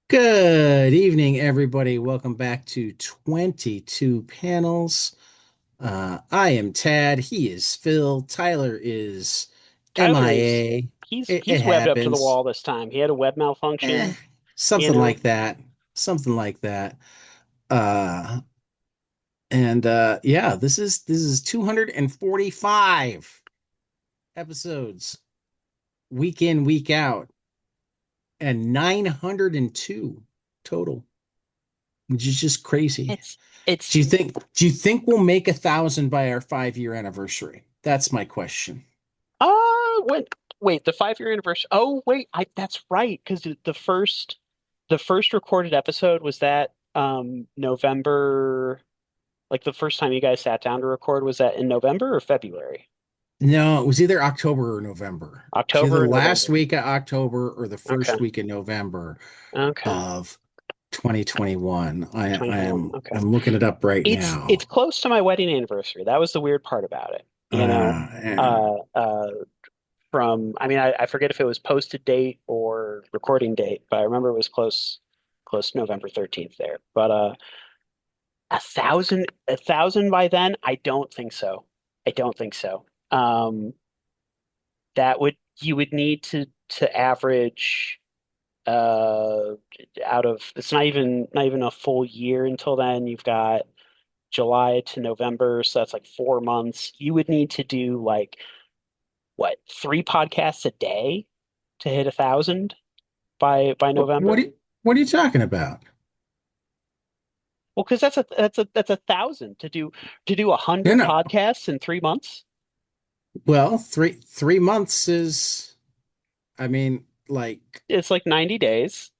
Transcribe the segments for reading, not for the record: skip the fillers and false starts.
Good evening, everybody. Welcome back to 22 Panels. I am Tad. He is Phil. Tyler is Tyler is MIA. he's It he's webbed up to the happens. wall this time. He had a web Eh, malfunction, you something know. like that. Something like that. Uh, and yeah, this is 245 episodes, week in, week out, and 902 total, which is just crazy. It's Do it's you think we'll make 1,000 by our 5 year anniversary? That's my question. wait, the 5 year anniversary. Oh wait, I that's right, because the first recorded episode was that November, like the first time you guys sat down to record, was that in November or February? No, it was either October or November. It was either October the or last November. week of October or the Okay. first week of November Okay. of 2021. I 2021. am Okay. I'm looking it up right It's now. close to my wedding anniversary. That was the weird part about it. You know, And uh, uh, I mean, I forget if it was posted date or recording date, but I remember it was close to November 13th there. But a thousand by then, I don't think so. I don't think so. That would you would need to average uh out of it's not even a full year until then. You've got July to November, so that's like 4 months. You would need to do like what, three podcasts a day to hit 1,000 by what November? what are you talking about? Well, because that's 1,000 to do a No, hundred no. podcasts in 3 months. Well, three months is, I mean, like, It's like 90 days.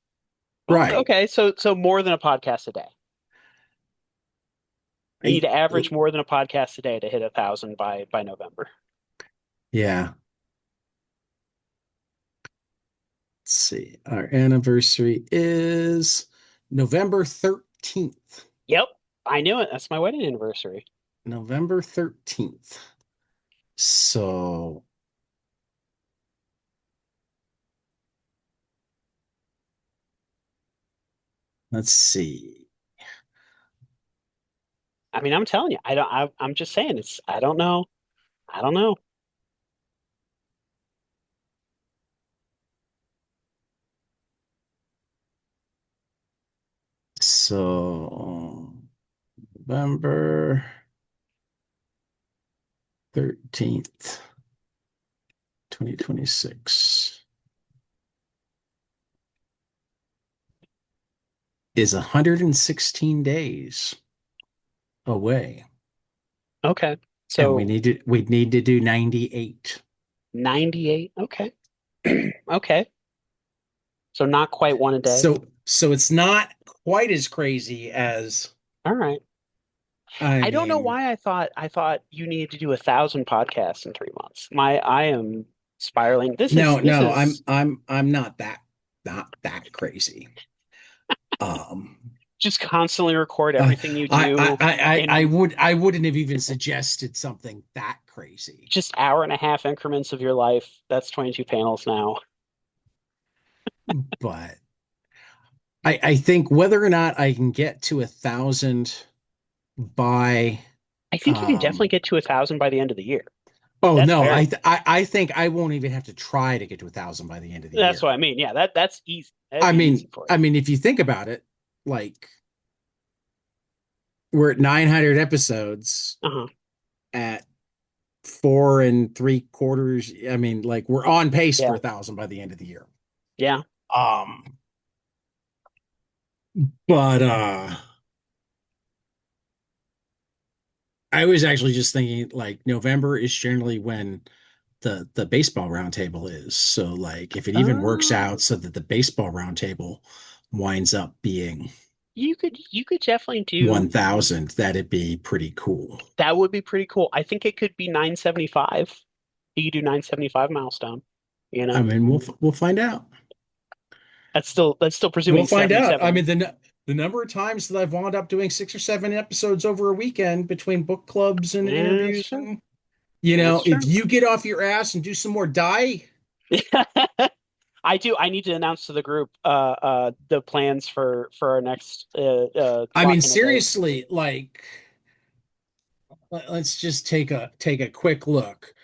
Well, right. okay, so more than a podcast a day. You need I, to average more than a podcast a day to hit 1,000 by November. yeah. Let's see. Our anniversary is November 13th. Yep, I knew it. That's my wedding anniversary. November 13th. So let's see. I mean, I'm telling you, I don't. I'm just saying. It's. I don't know. I don't know. So November 13th, 2026 is 116 days away. Okay, And so we'd need to do 98. 98. Okay, okay. So not quite one a day. So it's not quite as crazy as, All right. I I don't know mean, why I thought you needed to do 1,000 podcasts in 3 months. I am spiraling. This is no, this no, is I'm not that crazy. Um, just constantly record uh, everything you do I in wouldn't have even suggested something that crazy. just hour and a half increments of your life. That's 22 panels now. But I think whether or not I can get to 1,000 by, I think you can definitely um, get to 1,000 by the end of the year. oh That's no, very. I think I won't even have to try to get to 1,000 by the end of the That's what I year. mean. Yeah, that's easy. That'd be easy for I you. mean, if you think about it, like, we're at 900 episodes Uh-huh. at 4 3/4. I mean, like, we're on pace for Yeah. 1,000 by the end of the year. Yeah. Um, but I was actually just thinking, like, November is generally when the baseball roundtable is. So, like, if it even works Uh, out so that the baseball roundtable winds up being you could definitely do 1,000, that'd be pretty cool. that would be pretty cool. I think it could be 975. You could do 975 milestone, you I know? mean, we'll find out. That's still We'll presuming find out. I 77. mean, the number of times that I've wound up doing 6 or 7 episodes over a weekend between book clubs and Yeah, that's interviews, true. and That's if true. you get off your ass and do some more die, I do. I need to announce to the group the plans for our next I mean, lock in a date. seriously, like let's just take a quick look.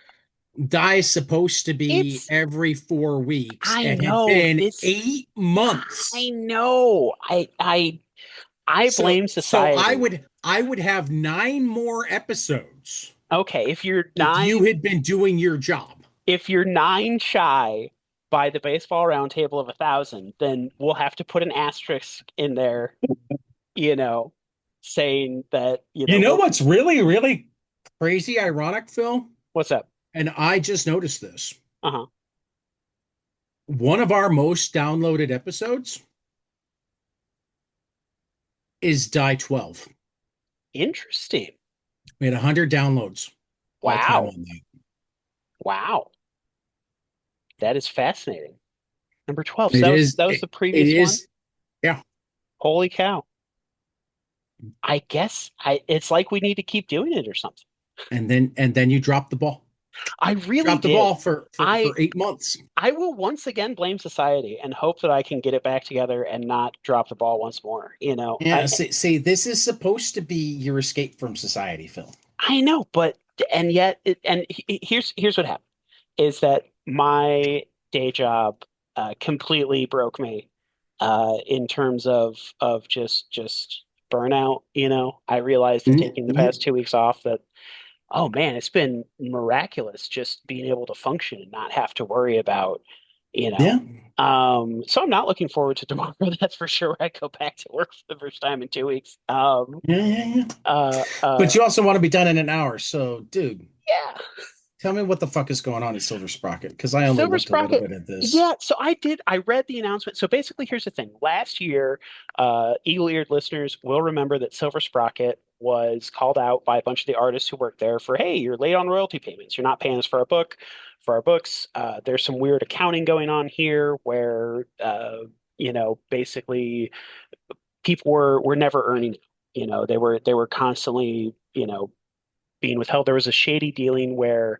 Die is supposed to be It's every 4 weeks I and had know been this. eight I months. know. I So blame so I society. would I would have nine more episodes Okay, if you had been doing your job. if you're nine shy by the baseball roundtable of 1,000, then we'll have to put an asterisk in there, you know, saying that, You know we're what's really, really crazy ironic, Phil? what's up? And I just noticed this. Uh-huh. One of our most downloaded episodes is Die 12. Interesting. We had 100 downloads all time Wow. on that. Wow. That is fascinating. Number 12. So It is, that was it, the it previous one. is, yeah. Holy cow. I guess it's like we need to keep doing it or something. And then you drop the ball. I really Drop the did. ball for for I for 8 months. I will once again blame society and hope that I can get it back together and not drop the ball once more. Yeah, see, this is supposed to be your escape from society, Phil. I know, but and yet here's what happened is that my day job completely broke me in terms of just burnout. I realized in taking the Yeah, past 2 weeks off that, oh man, it's been miraculous just being able to function and not have to worry about, you yeah, know. So I'm not looking forward to tomorrow. That's for sure. I go back to work for the first time in 2 weeks. yeah. Uh, But uh, you also want to be done in an hour. So, dude, yeah. tell me what the fuck is going on in Silver Sprocket because I only Silver looked a little Sprocket. bit at this. Yeah, so I read the announcement. So basically, here's the thing. Last year, eagle-eared listeners will remember that Silver Sprocket was called out by a bunch of the artists who worked there for, hey, you're late on royalty payments. You're not paying us for our books. There's some weird accounting going on here where, basically people were never earning. They were constantly, being withheld. There was a shady dealing where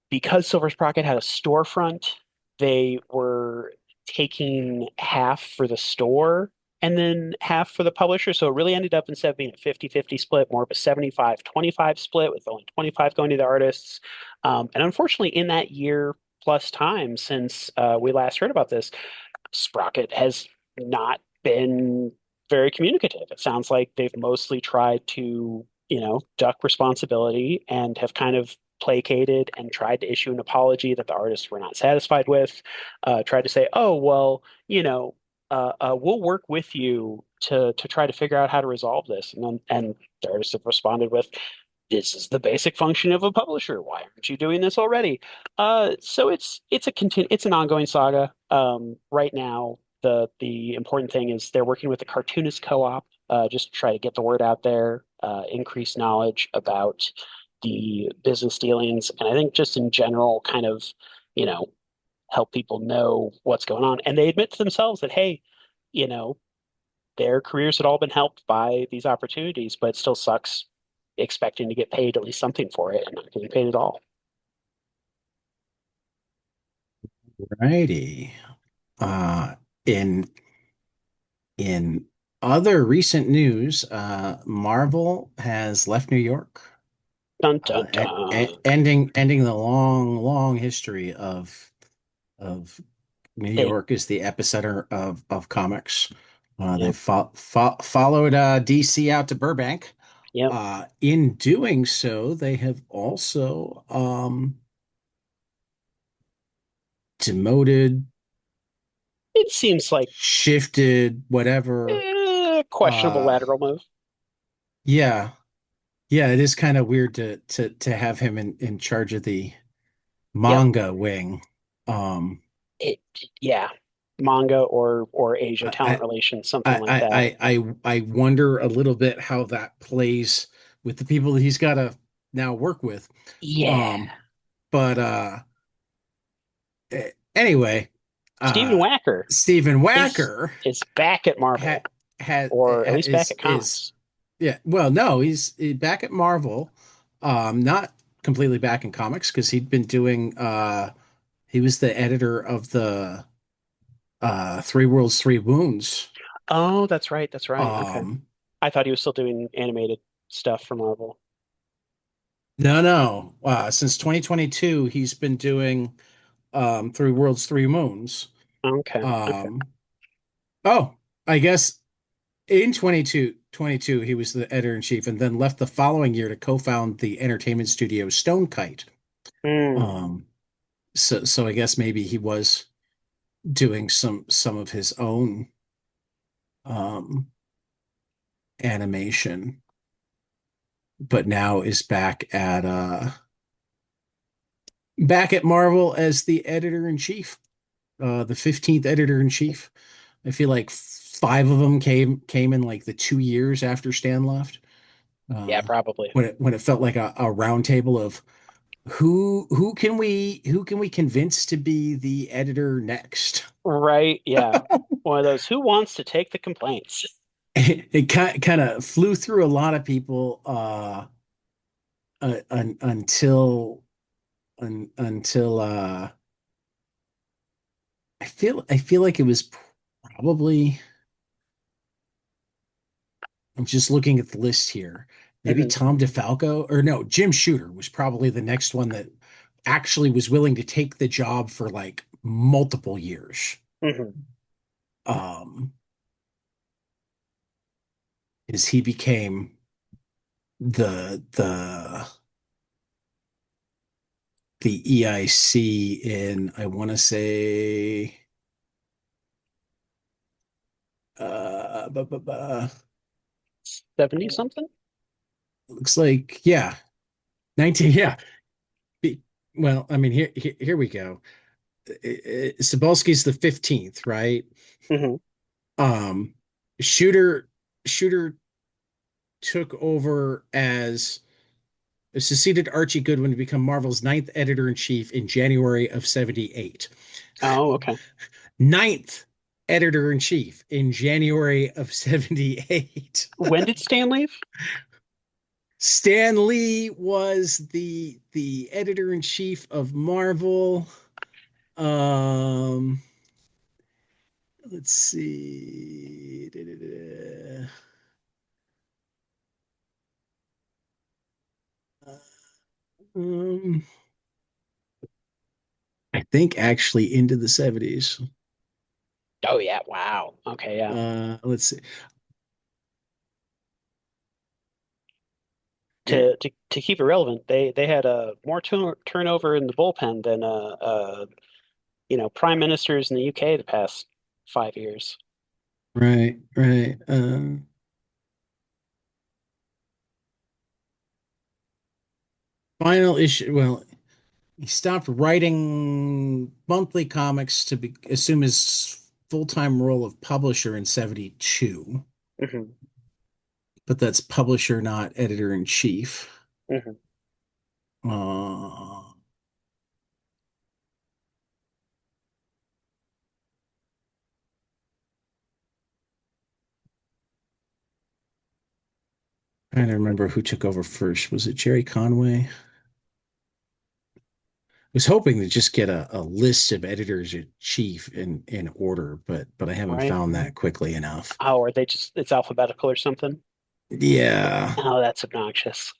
because Silver Sprocket had a storefront, they were taking half for the store and then half for the publisher. So it really ended up, instead of being a 50-50 split, more of a 75-25 split with only 25 going to the artists. And unfortunately, in that year plus time since we last heard about this, Sprocket has not been very communicative. It sounds like they've mostly tried to, duck responsibility and have kind of placated and tried to issue an apology that the artists were not satisfied with. Tried to say, oh, well, we'll work with you to try to figure out how to resolve this. And the artists have responded with, this is the basic function of a publisher. Why aren't you doing this already? So it's an ongoing saga. Right now, the important thing is they're working with the Cartoonist Co-op, just to try to get the word out there, increase knowledge about the business dealings, and I think just in general, kind of, you know, help people know what's going on. And they admit to themselves that, hey, you know, their careers had all been helped by these opportunities, but it still sucks expecting to get paid at least something for it and not getting paid at all. Righty. Uh, in in other recent news, Marvel has left New York, Dun dun dun. ending the long, long history of New They, York is the epicenter of comics. They yep, followed DC out to Burbank. yep. In doing so, they have also demoted, It seems like shifted, whatever. questionable Uh, lateral move. yeah, yeah, it is kind of weird to have him in charge of the Yep. manga wing. Um, It, yeah. Manga or Asia talent I relations, something I like I that. I I wonder a little bit how that plays with the people that he's got to now work with. Yeah. But anyway, Stephen uh, Wacker Stephen is Wacker is back at ha, Marvel, or at least back at is comics. yeah. Well, no, he's back at Marvel. Not completely back in comics because he'd been doing He was the editor of the Three Worlds, Three Wounds. Oh, that's right. That's right. Okay. Um, I thought he was still doing animated stuff for Marvel. no, no. Since 2022, he's been doing Three Worlds, Three Moons. Okay. Okay. Um, oh, I guess in 22, he was the editor in chief, and then left the following year to co-found the entertainment studio Stonekite. Hmm. Um, so I guess maybe he was doing some of his own um animation, but now is back at Marvel as the editor in chief, the 15th editor in chief. I feel like five of them came in like the 2 years after Stan left. Yeah, Uh, probably. when it felt like a round table of who can we convince to be the editor next? Right. Yeah. One of those, who wants to take the complaints? It kind of flew through a lot of people until until I feel like it was probably I'm just looking at the list here. Maybe Hmm. Tom DeFalco or no, Jim Shooter was probably the next one that actually was willing to take the job for like multiple years. Hmm. Um, as he became the the EIC in I want to say 70 something? looks like yeah 19 yeah. Well, I mean here we go. Cebulski's the 15th, right? Hmm. Um, Shooter Shooter took over as succeeded Archie Goodwin to become Marvel's ninth editor in chief in January of 78. Oh, okay. Ninth editor in chief in January of 78. When did Stan leave? Stan Lee was the editor in chief of Marvel. Um, let's see. Um, I think actually into the 70s. Oh, yeah. Wow. Okay. Yeah. Let's see. Yeah, To keep it relevant, they had more turnover in the bullpen than prime ministers in the UK the past 5 years. right, right. Final issue. Well, he stopped writing monthly comics to assume his full-time role of publisher in 72, Hmm. but that's publisher, not editor in chief. Hmm. Uh, Trying to remember who took over first. Was it Jerry Conway? Was hoping to just get a list of editors in chief in order, but I haven't Right. found that quickly enough. Oh, or they just it's alphabetical or something? Yeah. Oh, that's obnoxious.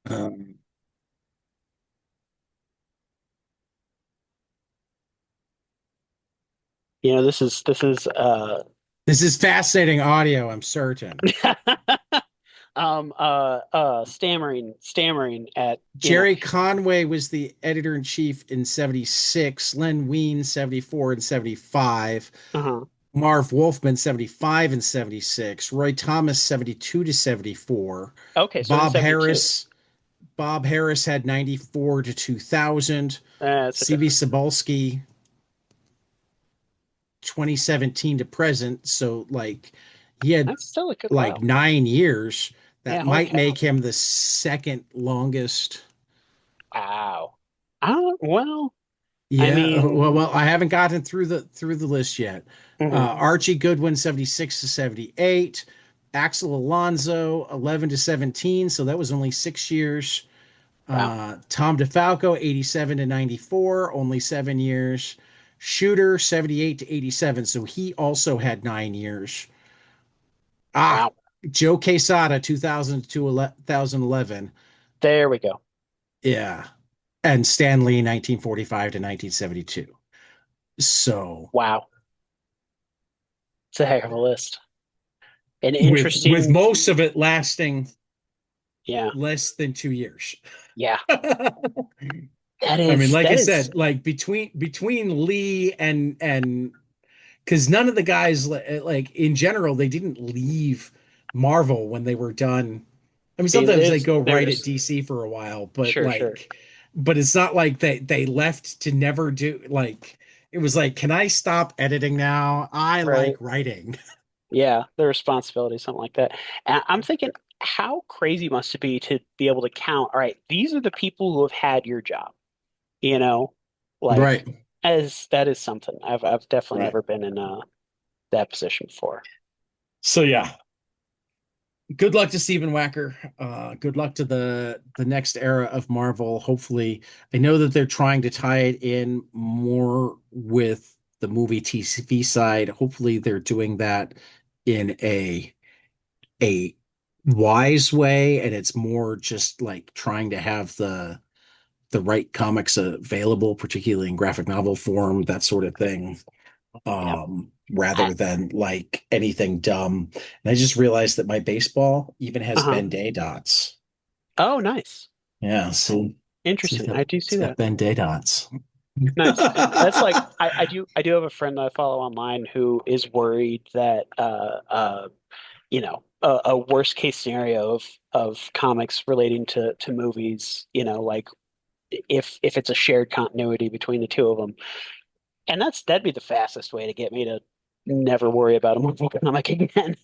Um, This is this is fascinating audio, I'm certain. stammering at Jerry Conway was the editor in chief in 76, Len Wein 74 and 75, uh-huh. Marv Wolfman 75 and 76, Roy Thomas 72 to 74, Okay, so in Bob 72. Harris Bob Harris had 94 to 2000, That's a CV difference. Cebulski 2017 to present, so like he had That's still a good like while. 9 years. That Yeah, holy might cow. make him the second longest. Wow. I don't, well, I Yeah, mean, I haven't gotten through the list yet. mhm. Archie Goodwin 76 to 78, Axel Alonso, 11 to 17, so that was only 6 years. Wow. Tom DeFalco, 87 to 94, only 7 years. Shooter, 78 to 87, so he also had 9 years. Ah, Wow. Joe Quesada, 2000 to 2011. There we go. Yeah. And Stan Lee, 1945 to 1972. So Wow. It's a heck of a list. An with interesting, most of it lasting yeah, less than 2 years. yeah. I mean, like I That is said, like between Lee and because none of the guys like in general they didn't leave Marvel when they were done. I mean, sometimes they is go they're right at just DC for a while, but sure, sure. it's not like they left to never do like it was like, can I stop editing now? I like Right. writing. Yeah, the responsibility, something like that. And I'm thinking, how crazy must it be to be able to count, all right, these are the people who have had your job, you know? Like Right. as that is something. I've definitely Right. never been in that position before. So yeah, good luck to Stephen Wacker. Good luck to the next era of Marvel. Hopefully, I know that they're trying to tie it in more with the movie TV side. Hopefully, they're doing that in a wise way, and it's more just like trying to have the right comics available, particularly in graphic novel form, that sort of thing, Yeah. rather than like anything dumb. And I just realized that my baseball even has Uh-huh. Ben Day dots. Oh, nice. Yeah, see Interesting. that I do it's see got that. Ben Day dots. Nice. That's like I do have a friend that I follow online who is worried that a worst case scenario of comics relating to movies, like if it's a shared continuity between the two of them. And that'd be the fastest way to get me to never worry about a Marvel comic again.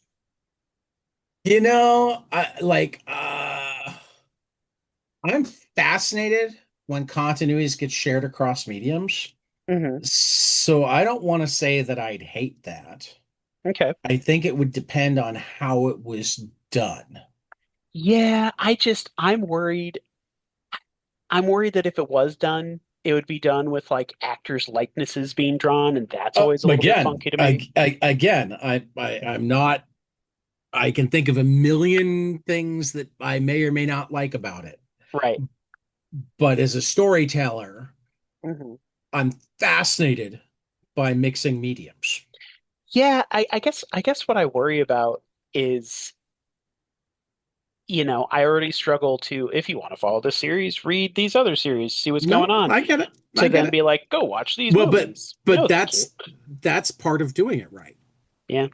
I'm fascinated when continuities get shared across mediums. Hmm. So I don't want to say that I'd hate that. Okay. I think it would depend on how it was done. Yeah, I'm worried that if it was done, it would be done with like actors' likenesses being drawn, and that's always a little bit Again, funky to me. I'm not. I can think of a million things that I may or may not like about it, Right. but as a storyteller, Hmm. I'm fascinated by mixing mediums. Yeah, I guess what I worry about is, I already struggle to, if you want to follow this series, read these other series, see what's going No, on, I get it. I to get then it. be like, go watch these Well, movies. but No, thank you. that's part of doing it right. Yeah.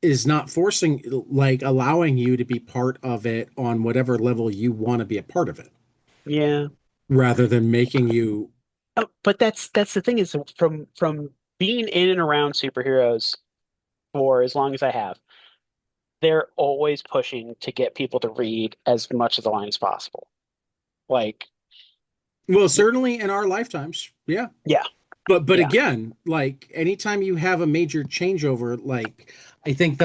Is not forcing like allowing you to be part of it on whatever level you want to be a part of it, Yeah. rather than making you. Oh, but that's the thing is from being in and around superheroes for as long as I have, they're always pushing to get people to read as much of the line as possible. Like, Well, certainly in our lifetimes, yeah. yeah, But yeah, again, like anytime you have a major changeover, like I think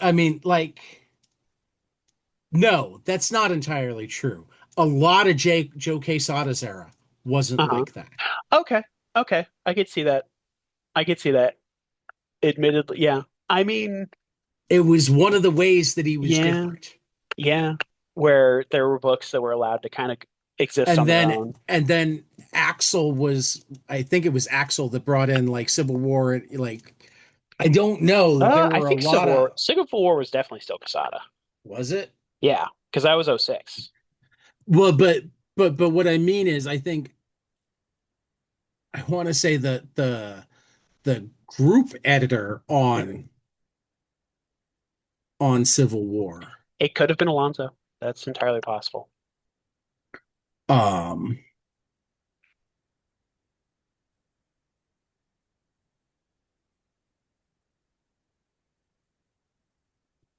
I mean, like no, that's not entirely true. A lot of Joe Quesada's era wasn't uh-huh. like that. Okay, okay, I could see that. I could see that. Admittedly, yeah. I mean, It was one of the ways that he was yeah, different. yeah. Where there were books that were allowed to kind of exist And on their then own. and then Axel was, I think it was Axel that brought in like Civil War. Like I don't know. There I were a think lot of, Civil War was definitely still Casada. was it? Yeah, because that was '06. Well, but what I mean is, I think I want to say that the group editor Mhm. on Civil War, It could have been Alonzo. That's entirely possible. um,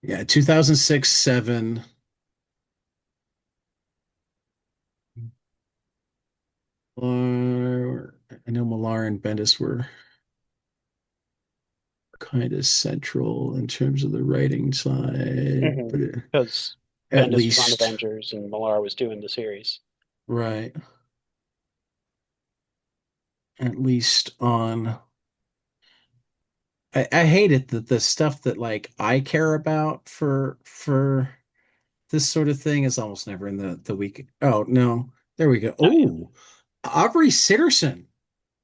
yeah, 2006, 7. I know Millar and Bendis were. kind of central in terms of the writing side, Hmm. but Because at Bendis was on least, Avengers and Millar was doing the series. right, at least on. I hate it that the stuff that like I care about for this sort of thing is almost never in the week. Oh no, there we go. Oh yeah. Oh, Aubrey Sitterson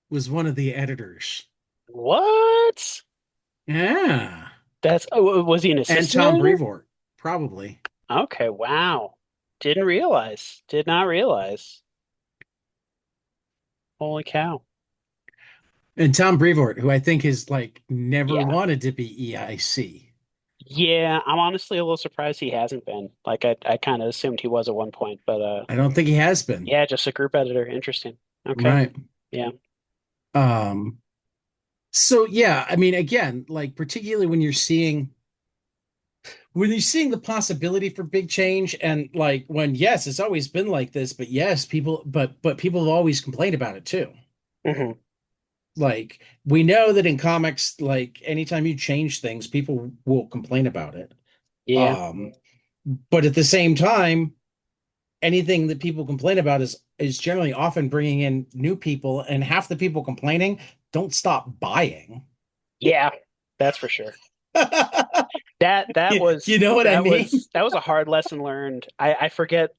was one of the editors. What? Yeah, That's oh, was he an and assistant Tom editor? Brevoort probably, Okay, wow. Didn't realize. Did not realize. Holy cow. and Tom Brevoort, who I think has like never Yeah. wanted to be EIC. Yeah, I'm honestly a little surprised he hasn't been. Like I kind of assumed he was at one point, but I don't think he has been. yeah, just a group editor. Interesting. Okay. Right. Yeah. Um, so yeah, I mean, again, like particularly when you're seeing the possibility for big change and like when yes, it's always been like this, but yes, but people have always complained about it too. Hmm. Like we know that in comics, like anytime you change things, people will complain about it. Yeah. Um, but at the same time, anything that people complain about is generally often bringing in new people, and half the people complaining don't stop buying. Yeah. That's for sure. That that You was know what I that mean? was that was a hard lesson learned. I forget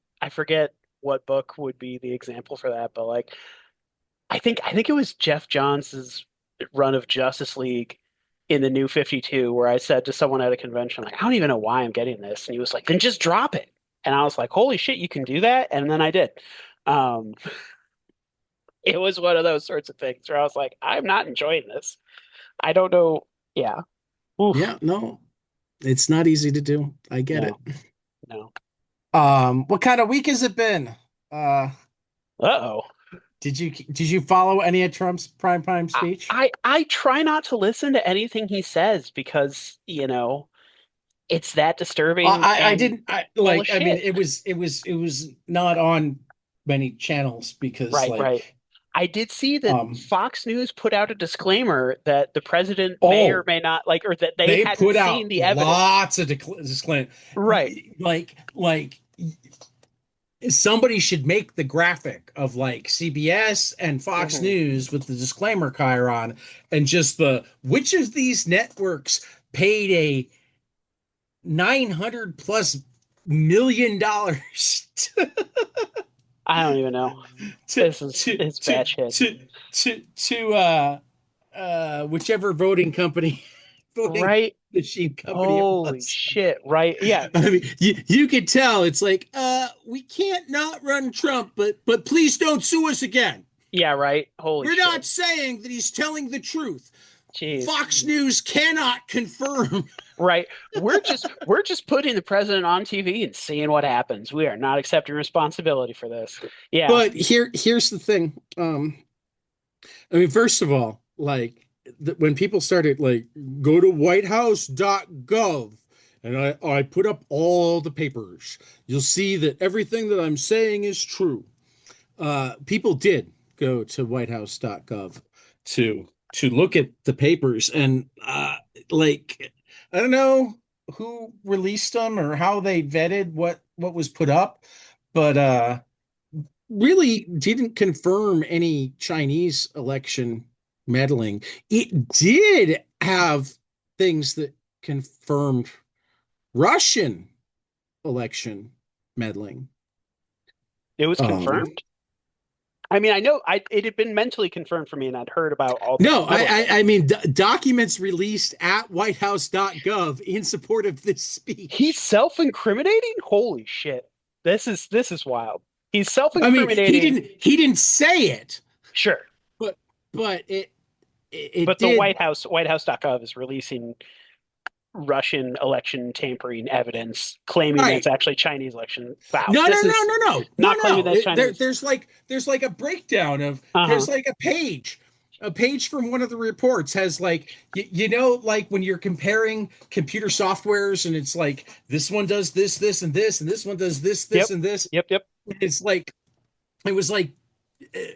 what book would be the example for that, but like I think it was Jeff Johns's run of Justice League in the New 52 where I said to someone at a convention, like, I don't even know why I'm getting this. And he was like, then just drop it. And I was like, holy shit, you can do that? And then I did. Um, it was one of those sorts of things where I was like, I'm not enjoying this. I don't know. Yeah. Oof. Yeah, no, it's not easy to do. I get it. No, no. What kind of week has it been? Uh, Uh-oh. did you follow any of Trump's prime time I, speech? I try not to listen to anything he says because, it's that disturbing I and didn't I full of like I mean shit. it was not on many channels because Right, right. like I did see that um Fox News put out a disclaimer that the president may or oh, may not like, or that they they hadn't put seen out the evidence. lots of disclaim Right. like somebody should make the graphic of like CBS and Fox Hmm. News with the disclaimer chyron and just the which of these networks paid a 900 plus $1 million I don't even know. to This is to it's to bad shit. to whichever voting company voting Right? machine company it Holy was. shit. Right. Yeah. I mean, you could tell it's like, we can't not run Trump, but please don't sue us again. Yeah, right. Holy We're shit. not saying that he's telling the truth. Jeez. Fox News cannot confirm. Right. We're just putting the president on TV and seeing what happens. We are not accepting responsibility for this. Yeah. But here's the thing. I mean, first of all, like when people started like go to whitehouse.gov and I put up all the papers, you'll see that everything that I'm saying is true. People did go to whitehouse.gov to look at the papers and like I don't know who released them or how they vetted what was put up, but really didn't confirm any Chinese election meddling. It did have things that confirmed Russian election meddling. It was Um, confirmed. I mean, I know it had been mentally confirmed for me, and I'd heard about all the no, meddling I, there. I, I mean, documents released at whitehouse.gov in support of this He's speech. self-incriminating? Holy shit. This is wild. He's I mean, he self-incriminating, didn't he didn't say it, sure. but but it But the did. Whitehouse.gov is releasing Russian election tampering evidence, claiming that it's Right. actually Chinese election. Wow. No, no, This no, is no, no, no, not claiming no. that it's Chinese. There's like a breakdown of Uh-huh. there's like a page from one of the reports has like like when you're comparing computer softwares and it's like this one does this and this and this one does this Yep. and this. Yep, yep. It's like it was like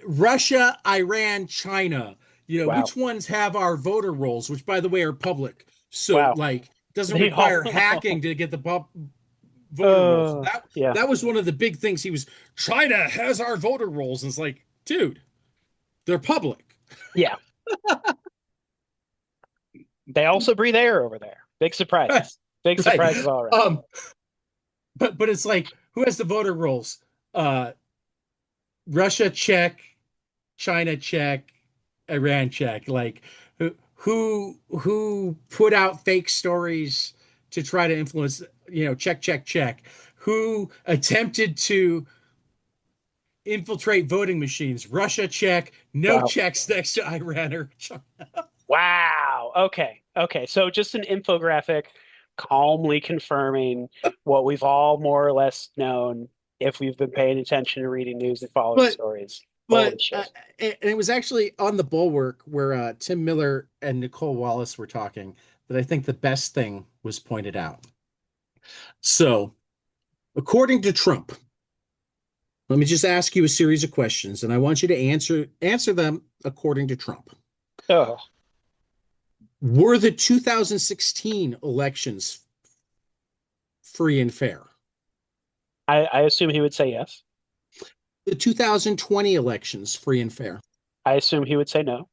Russia, Iran, China. Wow. which ones have our voter rolls, which by the way are public. So Wow. like doesn't They all require hacking to get the voter rolls. uh yeah. That was one of the big things. He was China has our voter rolls. And it's like, dude, they're public. Yeah. They also breathe air over there. Big Right. surprises. Big Right. surprises all around. Um, but it's like, who has the voter rolls? Russia check, China check, Iran check. Like who put out fake stories to try to influence, check, check, check. Who attempted to infiltrate voting machines? Russia check, no Wow. checks next to Iran or China. Wow. Okay. Okay. So just an infographic calmly confirming what we've all more or less known if we've been paying attention to reading news and following But stories. Holy but shit. and it was actually on the Bulwark where Tim Miller and Nicole Wallace were talking that I think the best thing was pointed out. So, according to Trump, let me just ask you a series of questions, and I want you to answer them according to Trump. Oh, Were the 2016 elections free and fair? I assume he would say yes. The 2020 elections free and fair? I assume he would say no.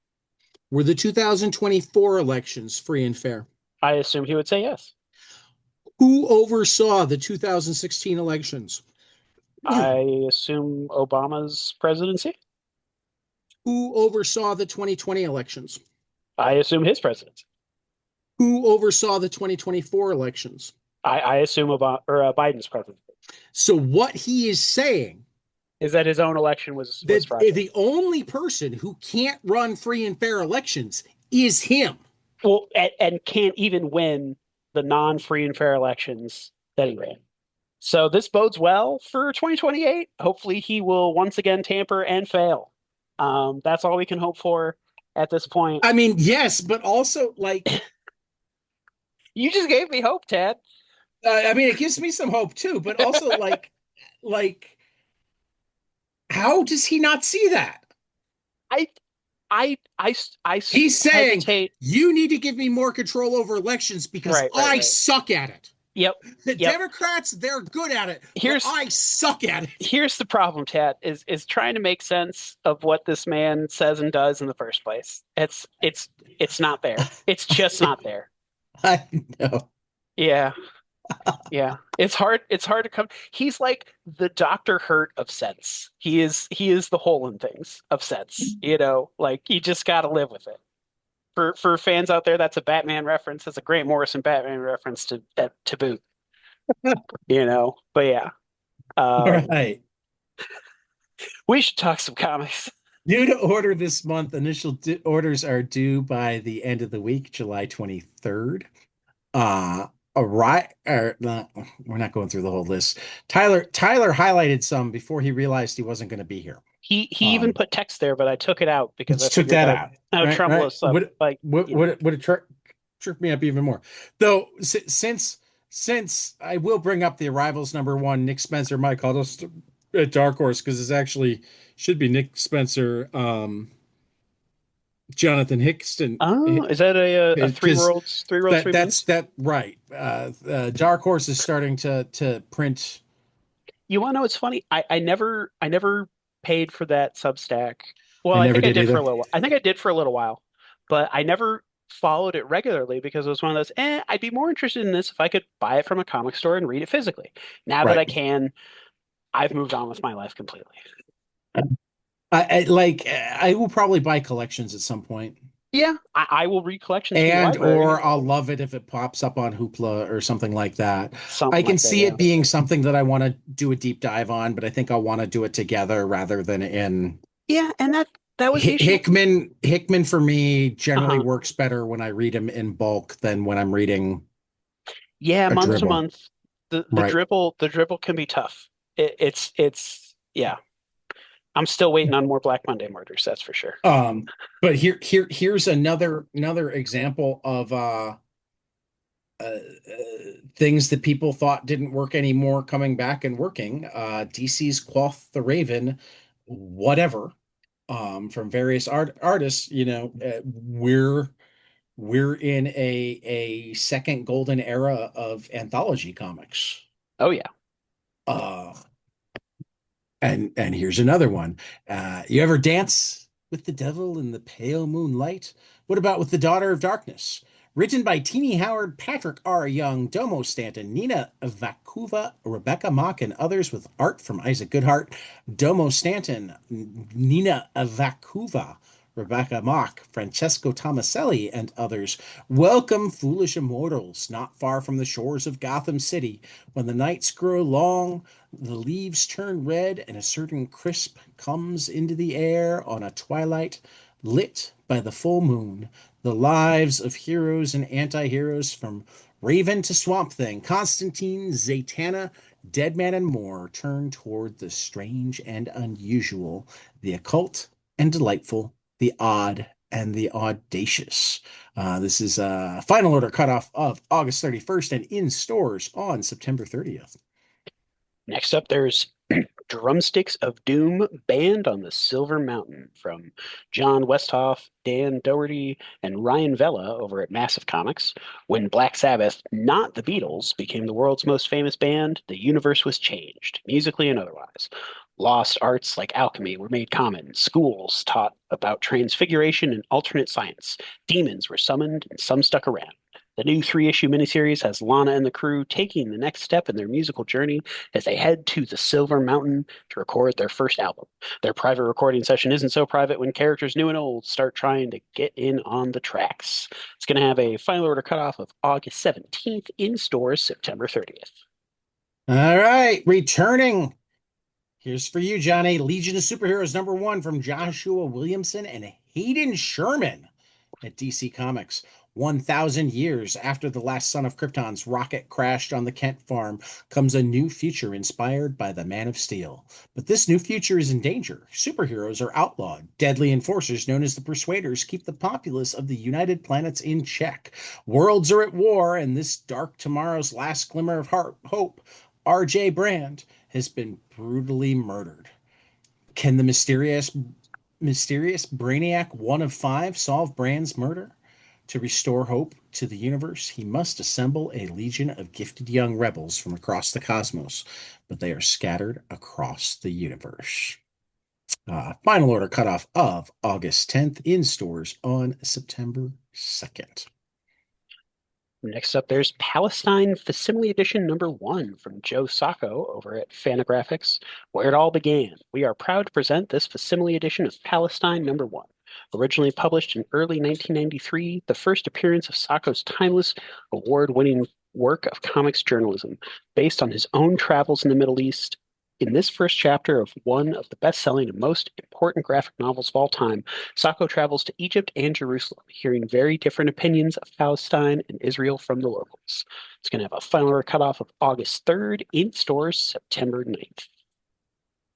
Were the 2024 elections free and fair? I assume he would say yes. Who oversaw the 2016 elections? I assume Obama's presidency. Who oversaw the 2020 elections? I assume his presidency. Who oversaw the 2024 elections? I assume Biden's presidency. So what he is saying Is that his own election was that fraudulent. the only person who can't run free and fair elections is him. Well, and can't even win the non-free and fair elections that he ran. So this bodes well for 2028. Hopefully, he will once again tamper and fail. That's all we can hope for at this point. I mean, yes, but also like You just gave me hope, Ted. I mean, it gives me some hope too, but also like how does he not see that? I, I He's saying hesitate. you need to give me more control over elections because Right, right, I right. suck at it. Yep, The yep. Democrats, they're good at it, but Here's I suck at it. here's the problem, Ted, is trying to make sense of what this man says and does in the first place. It's not there. It's just not there. I know. Yeah. Yeah. It's hard to come. He's like the Dr. Hurt of sense. He is the hole in things of sense. Like you just gotta live with it. For fans out there, that's a Batman reference. That's a Grant Morrison Batman reference to boot. But yeah. All Um right. we should talk some comics. Due to order this month, initial orders are due by the end of the week, July 23rd. A right or no, we're not going through the whole list. Tyler highlighted some before he realized he wasn't going to be here. He even Um, put text there, but I took it out because I just took figured that that out. would Right, trouble right. us up. Like, Would it trick me up even more? Though since I will bring up the arrivals number one, Nick Spencer, Mike Huddleston at Dark Horse because it's actually should be Nick Spencer, Jonathan Hickston, oh, is that a because three worlds, three moons? that right. Dark Horse is starting to print. You want to know what's funny? I never paid for that Substack. Well, I I never think I did did for either. a little while. I think I did for a little while, but I never followed it regularly because it was one of those, I'd be more interested in this if I could buy it from a comic store and read it physically. Now that Right. I can, I've moved on with my life completely. I will probably buy collections at some point. Yeah, I will read collections from the And library, or I'll love it if it pops up on Hoopla or something like that. I something can like that. see Yeah, it being something that I want to do a deep dive on, but I think I'll want to do it together rather than in yeah, and that was the issue. Hickman for me generally Uh-huh. works better when I read him in bulk than when I'm reading Yeah, a month to dribble. month, the Right. dribble can be tough. It's yeah. I'm still waiting on more Black Monday murders, that's for sure. Um, but here's another example of things that people thought didn't work anymore coming back and working. DC's Quoth the Raven, whatever. from various artists. We're in a second golden era of anthology comics. Oh yeah. Uh, and here's another one. You ever dance with the devil in the pale moonlight? What about with the daughter of darkness? Written by Teenie Howard, Patrick R. Young, Domo Stanton, Nina Vakuva, Rebecca Mock, and others with art from Isaac Goodhart. Domo Stanton, Nina Vakuva, Rebecca Mock, Francesco Tomaselli, and others. Welcome, foolish immortals, not far from the shores of Gotham City. When the nights grow long, the leaves turn red, and a certain crisp comes into the air on a twilight lit by the full moon. The lives of heroes and anti-heroes, from Raven to Swamp Thing, Constantine, Zatanna, Deadman, and more, turn toward the strange and unusual, the occult and delightful, the odd and the audacious. This is a final order cutoff of August 31st and in stores on September 30th. Next up, there's Drumsticks of Doom Band on the Silver Mountain from John Westhoff, Dan Doherty, and Ryan Vella over at Massive Comics. When Black Sabbath, not the Beatles, became the world's most famous band, the universe was changed, musically and otherwise. Lost arts like alchemy were made common. Schools taught about transfiguration and alternate science. Demons were summoned, and some stuck around. The new three-issue miniseries has Lana and the crew taking the next step in their musical journey as they head to the Silver Mountain to record their first album. Their private recording session isn't so private when characters new and old start trying to get in on the tracks. It's going to have a final order cutoff of August 17th, in stores September 30th. All right, returning. Here's for you, Johnny. Legion of Superheroes #1 from Joshua Williamson and Hayden Sherman at DC Comics. 1,000 years after the last son of Krypton's rocket crashed on the Kent farm comes a new future inspired by the Man of Steel. But this new future is in danger. Superheroes are outlawed. Deadly enforcers known as the Persuaders keep the populace of the United Planets in check. Worlds are at war, and this dark tomorrow's last glimmer of hope, R.J. Brand, has been brutally murdered. Can the mysterious Brainiac 1 of 5 solve Brand's murder? To restore hope to the universe, he must assemble a legion of gifted young rebels from across the cosmos, but they are scattered across the universe. Final order cutoff of August 10th, in stores on September 2nd. Next up, there's Palestine Facsimile Edition #1 from Joe Sacco over at Fantagraphics, where it all began. We are proud to present this facsimile edition of Palestine #1. Originally published in early 1993, the first appearance of Sacco's timeless, award-winning work of comics journalism, based on his own travels in the Middle East. In this first chapter of one of the best-selling and most important graphic novels of all time, Sacco travels to Egypt and Jerusalem, hearing very different opinions of Palestine and Israel from the locals. It's going to have a final order cutoff of August 3rd, in stores September 9th.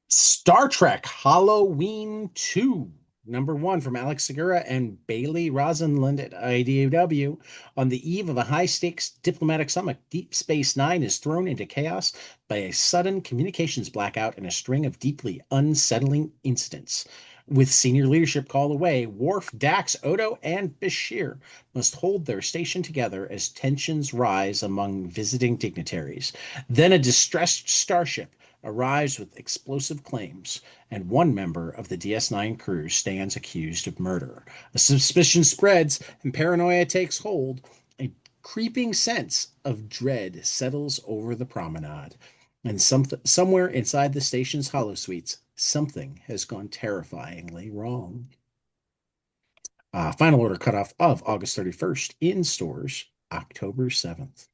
Star Trek Halloween 2, #1 from Alex Segura and Bailey Rosenlund at IDW. On the eve of a high-stakes diplomatic summit, Deep Space Nine is thrown into chaos by a sudden communications blackout and a string of deeply unsettling incidents. With senior leadership called away, Worf, Dax, Odo, and Bashir must hold their station together as tensions rise among visiting dignitaries. Then a distressed starship arrives with explosive claims, and one member of the DS9 crew stands accused of murder. A suspicion spreads, and paranoia takes hold. A creeping sense of dread settles over the promenade, and somewhere inside the station's holosuites, something has gone terrifyingly wrong. Final order cutoff of August 31st, in stores October 7th.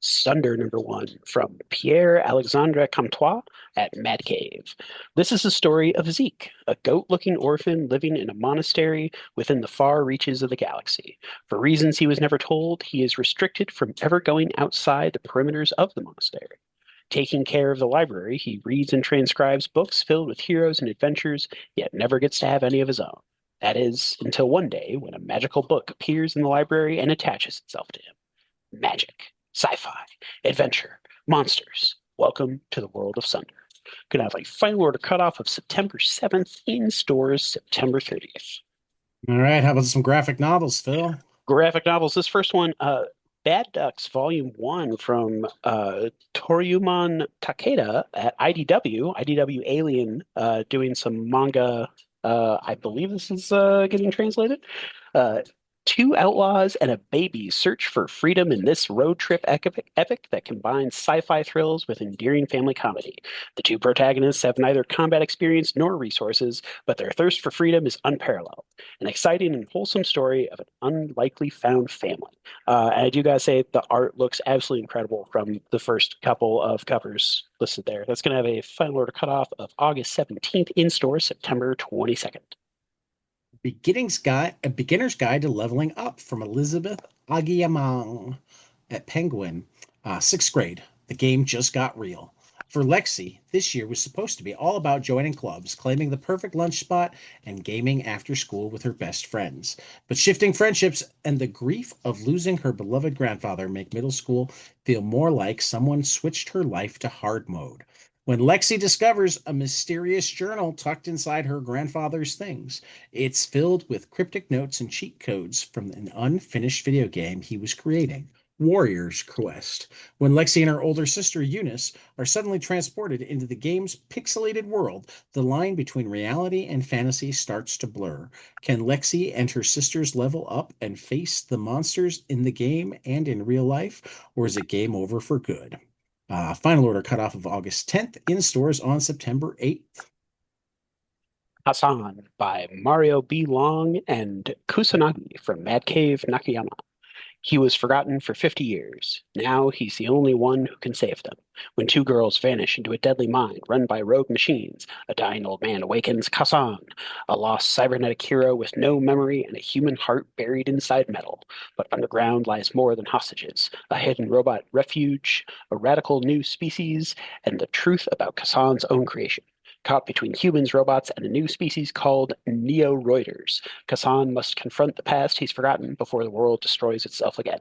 Sunder #1 from Pierre Alexandre Comtois at Mad Cave. This is the story of Zeke, a goat-looking orphan living in a monastery within the far reaches of the galaxy. For reasons he was never told, he is restricted from ever going outside the perimeters of the monastery. Taking care of the library, he reads and transcribes books filled with heroes and adventures, yet never gets to have any of his own. That is, until one day when a magical book appears in the library and attaches itself to him. Magic, sci-fi, adventure, monsters. Welcome to the world of Sunder. Gonna have a final order cutoff of September 7th, in stores September 30th. All right, how about some graphic novels, Phil? Graphic novels. This first one, Bad Ducks Volume 1 from Toryumon Takeda at IDW Alien, doing some manga. I believe this is getting translated. Uh, Two outlaws and a baby search for freedom in this road trip epic that combines sci-fi thrills with endearing family comedy. The two protagonists have neither combat experience nor resources, but their thirst for freedom is unparalleled. An exciting and wholesome story of an unlikely found family. And I do gotta say, the art looks absolutely incredible from the first couple of covers listed there. That's gonna have a final order cutoff of August 17th, in store September 22nd. A Beginner's Guide to Leveling Up from Elizabeth Agiyamang at Penguin. Sixth grade. The game just got real. For Lexi, this year was supposed to be all about joining clubs, claiming the perfect lunch spot, and gaming after school with her best friends. But shifting friendships and the grief of losing her beloved grandfather make middle school feel more like someone switched her life to hard mode. When Lexi discovers a mysterious journal tucked inside her grandfather's things, it's filled with cryptic notes and cheat codes from an unfinished video game he was creating. Warrior's Quest. When Lexi and her older sister Eunice are suddenly transported into the game's pixelated world, the line between reality and fantasy starts to blur. Can Lexi and her sisters level up and face the monsters in the game and in real life, or is it game over for good? Final order cutoff of August 10th, in stores on September 8th. Hassan by Mario B. Long and Kusanagi from Mad Cave Nakayama. He was forgotten for 50 years. Now he's the only one who can save them. When two girls vanish into a deadly mine run by rogue machines, a dying old man awakens Kassan, a lost cybernetic hero with no memory and a human heart buried inside metal. But underground lies more than hostages, a hidden robot refuge, a radical new species, and the truth about Kassan's own creation. Caught between humans, robots, and a new species called Neo-Reuters, Kassan must confront the past he's forgotten before the world destroys itself again.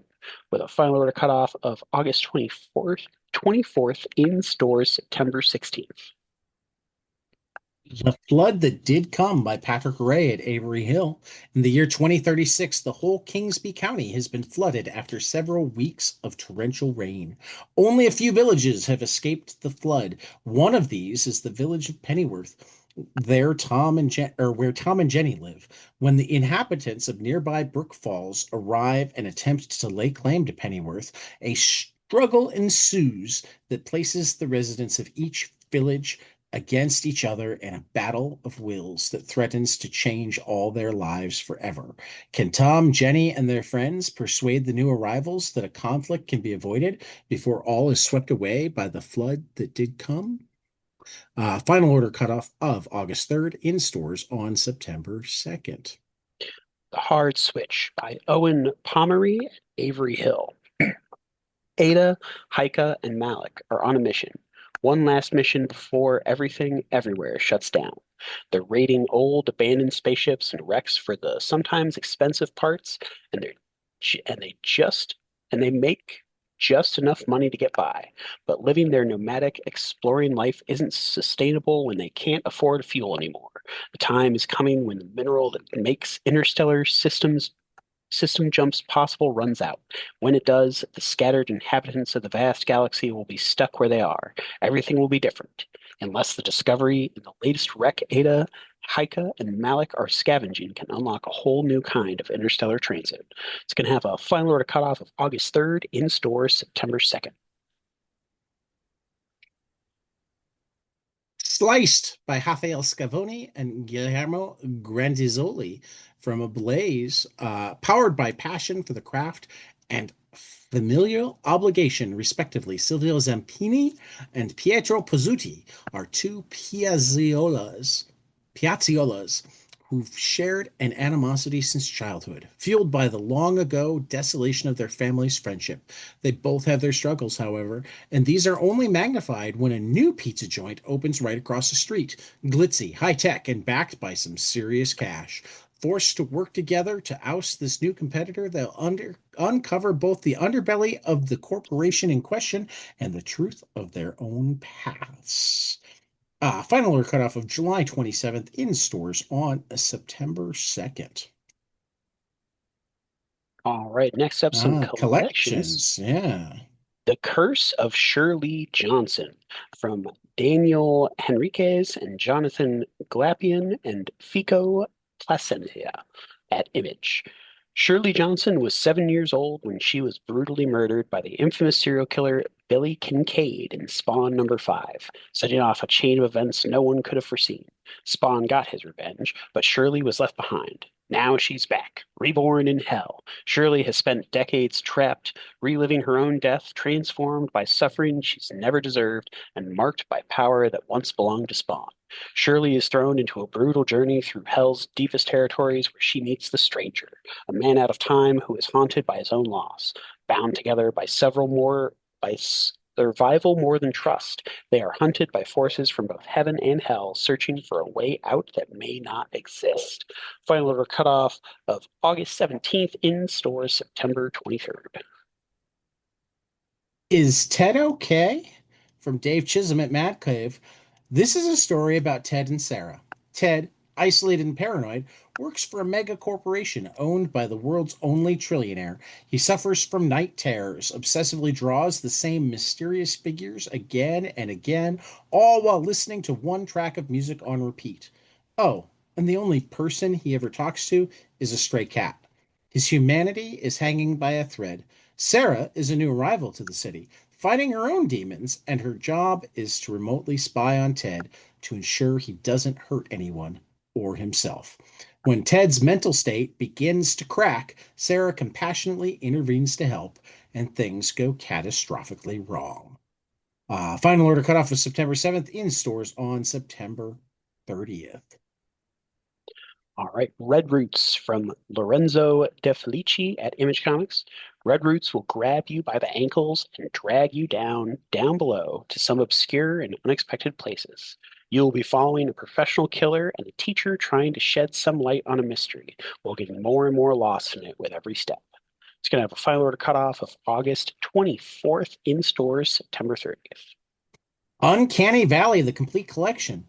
With a final order cutoff of August 24th, in stores September 16th. The Flood That Did Come by Patrick Ray at Avery Hill. In the year 2036, the whole Kingsby County has been flooded after several weeks of torrential rain. Only a few villages have escaped the flood. One of these is the village of Pennyworth. Where Tom and Jenny live. When the inhabitants of nearby Brook Falls arrive and attempt to lay claim to Pennyworth, a struggle ensues that places the residents of each village against each other in a battle of wills that threatens to change all their lives forever. Can Tom, Jenny, and their friends persuade the new arrivals that a conflict can be avoided before all is swept away by the flood that did come? Final order cutoff of August 3rd, in stores on September 2nd. The Hard Switch by Owen Pomeroy at Avery Hill. Ada, Heike, and Malik are on a mission. One last mission before everything everywhere shuts down. They're raiding old abandoned spaceships and wrecks for the sometimes expensive parts, and they make just enough money to get by. But living their nomadic, exploring life isn't sustainable when they can't afford fuel anymore. The time is coming when the mineral that makes interstellar system jumps possible runs out. When it does, the scattered inhabitants of the vast galaxy will be stuck where they are. Everything will be different. Unless the discovery in the latest wreck Ada, Heike, and Malik are scavenging can unlock a whole new kind of interstellar transit. It's going to have a final order cutoff of August 3rd, in stores September 2nd. Sliced by Rafael Scavone and Guillermo Grandizoli from Ablaze, powered by passion for the craft and familial obligation, respectively. Silvio Zampini and Pietro Pozzuti are two Piazziolas who've shared an animosity since childhood, fueled by the long ago desolation of their family's friendship. They both have their struggles, however, and these are only magnified when a new pizza joint opens right across the street, glitzy, high tech, and backed by some serious cash. Forced to work together to oust this new competitor, they'll uncover both the underbelly of the corporation in question and the truth of their own paths. Final order cutoff of July 27th in stores on September 2nd. All right, next up, some collections. Collections. Yeah. The Curse of Shirley Johnson from Daniel Henriquez and Jonathan Glapian and Fico Placencia at Image. Shirley Johnson was 7 years old when she was brutally murdered by the infamous serial killer Billy Kincaid in Spawn number 5, setting off a chain of events no one could have foreseen. Spawn got his revenge, but Shirley was left behind. Now she's back, reborn in hell. Shirley has spent decades trapped, reliving her own death, transformed by suffering she's never deserved, and marked by power that once belonged to Spawn. Shirley is thrown into a brutal journey through hell's deepest territories where she meets the Stranger, a man out of time who is haunted by his own loss. Bound together by several more by survival more than trust, they are hunted by forces from both heaven and hell, searching for a way out that may not exist. Final order cutoff of August 17th, in stores September 23rd. Is Ted okay? From Dave Chisholm at Mad Cave. This is a story about Ted and Sarah. Ted, isolated and paranoid, works for a mega corporation owned by the world's only trillionaire. He suffers from night terrors, obsessively draws the same mysterious figures again and again, all while listening to one track of music on repeat. Oh, and the only person he ever talks to is a stray cat. His humanity is hanging by a thread. Sarah is a new arrival to the city, fighting her own demons, and her job is to remotely spy on Ted to ensure he doesn't hurt anyone or himself. When Ted's mental state begins to crack, Sarah compassionately intervenes to help, and things go catastrophically wrong. Final order cutoff is September 7th, in stores on September 30th. All right, Red Roots from Lorenzo De Felici at Image Comics. Red Roots will grab you by the ankles and drag you down below to some obscure and unexpected places. You will be following a professional killer and a teacher trying to shed some light on a mystery, while getting more and more lost in it with every step. It's going to have a final order cutoff of August 24th, in stores September 30th. Uncanny Valley, the complete collection.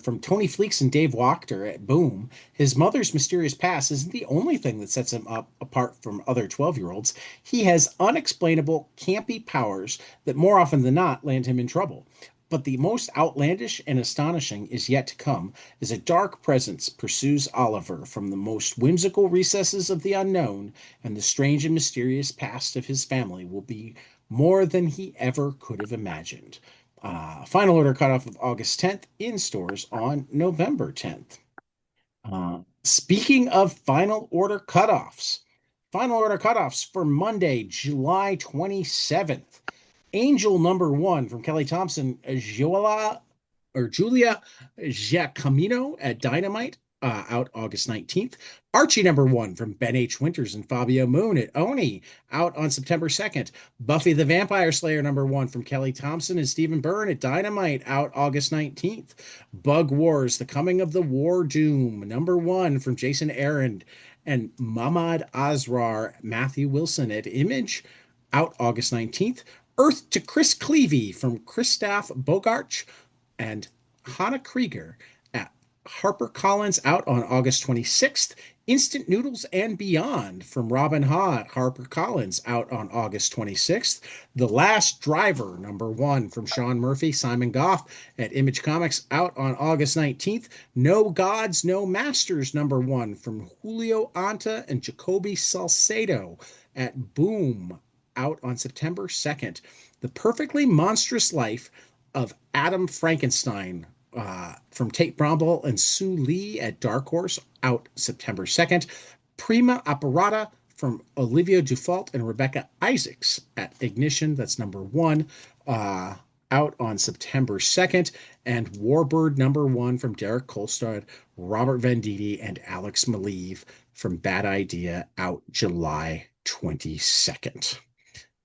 From Tony Fleeks and Dave Wachter at Boom. His mother's mysterious past isn't the only thing that sets him up apart from other 12-year-olds. He has unexplainable, campy powers that more often than not land him in trouble. But the most outlandish and astonishing is yet to come, as a dark presence pursues Oliver from the most whimsical recesses of the unknown, and the strange and mysterious past of his family will be more than he ever could have imagined. Final order cutoff of August 10th, in stores on November 10th. Speaking of final order cutoffs for Monday, July 27th. Angel number one from Kelly Thompson, Julia Giacomino at Dynamite, out August 19th. Archie number one from Ben H. Winters and Fabio Moon at Oni, out on September 2nd. Buffy the Vampire Slayer number one from Kelly Thompson and Stephen Byrne at Dynamite, out August 19th. Bug Wars, The Coming of the War Doom number one from Jason Aaron and Mahmoud Asrar, Matthew Wilson at Image, out August 19th. Earth to Chris Cleavey from Christoph Bogarch and Hannah Krieger at HarperCollins, out on August 26th. Instant Noodles and Beyond from Robin Ha at HarperCollins, out on August 26th. The Last Driver, number one from Sean Murphy, Simon Goff at Image Comics, out on August 19th. No Gods, No Masters, number one from Julio Anta and Jacoby Salcedo at Boom, out on September 2nd. The Perfectly Monstrous Life of Adam Frankenstein, from Tate Brombal and Sue Lee at Dark Horse, out September 2nd. Prima Apparata from Olivia Dufault and Rebecca Isaacs at Ignition, that's number one, out on September 2nd. And Warbird number one from Derek Kolstad, Robert Venditti, and Alex Maleev from Bad Idea, out July 22nd.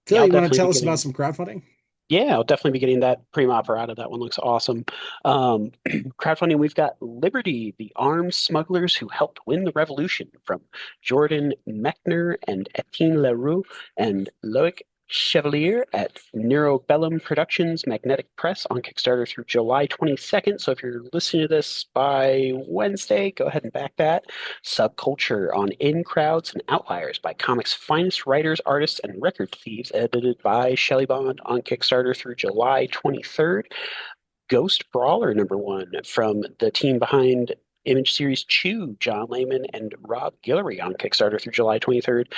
Yeah, Phil, I'll you want to definitely be tell us about getting. some crowdfunding? Yeah, I'll definitely be getting that Prima Operatta. That one looks awesome. Crowdfunding, we've got Liberty, the arms smugglers who helped win the revolution, from Jordan Mechner and Etienne Leroux and Loic Chevalier at Neurobellum Productions Magnetic Press on Kickstarter through July 22nd. So if you're listening to this by Wednesday, go ahead and back that. Subculture on In Crowds and Outliers by comics' finest writers, artists, and record thieves, edited by Shelley Bond on Kickstarter through July 23rd. Ghost Brawler #1 from the team behind Image series Chew, John Layman and Rob Guillory on Kickstarter through July 23rd.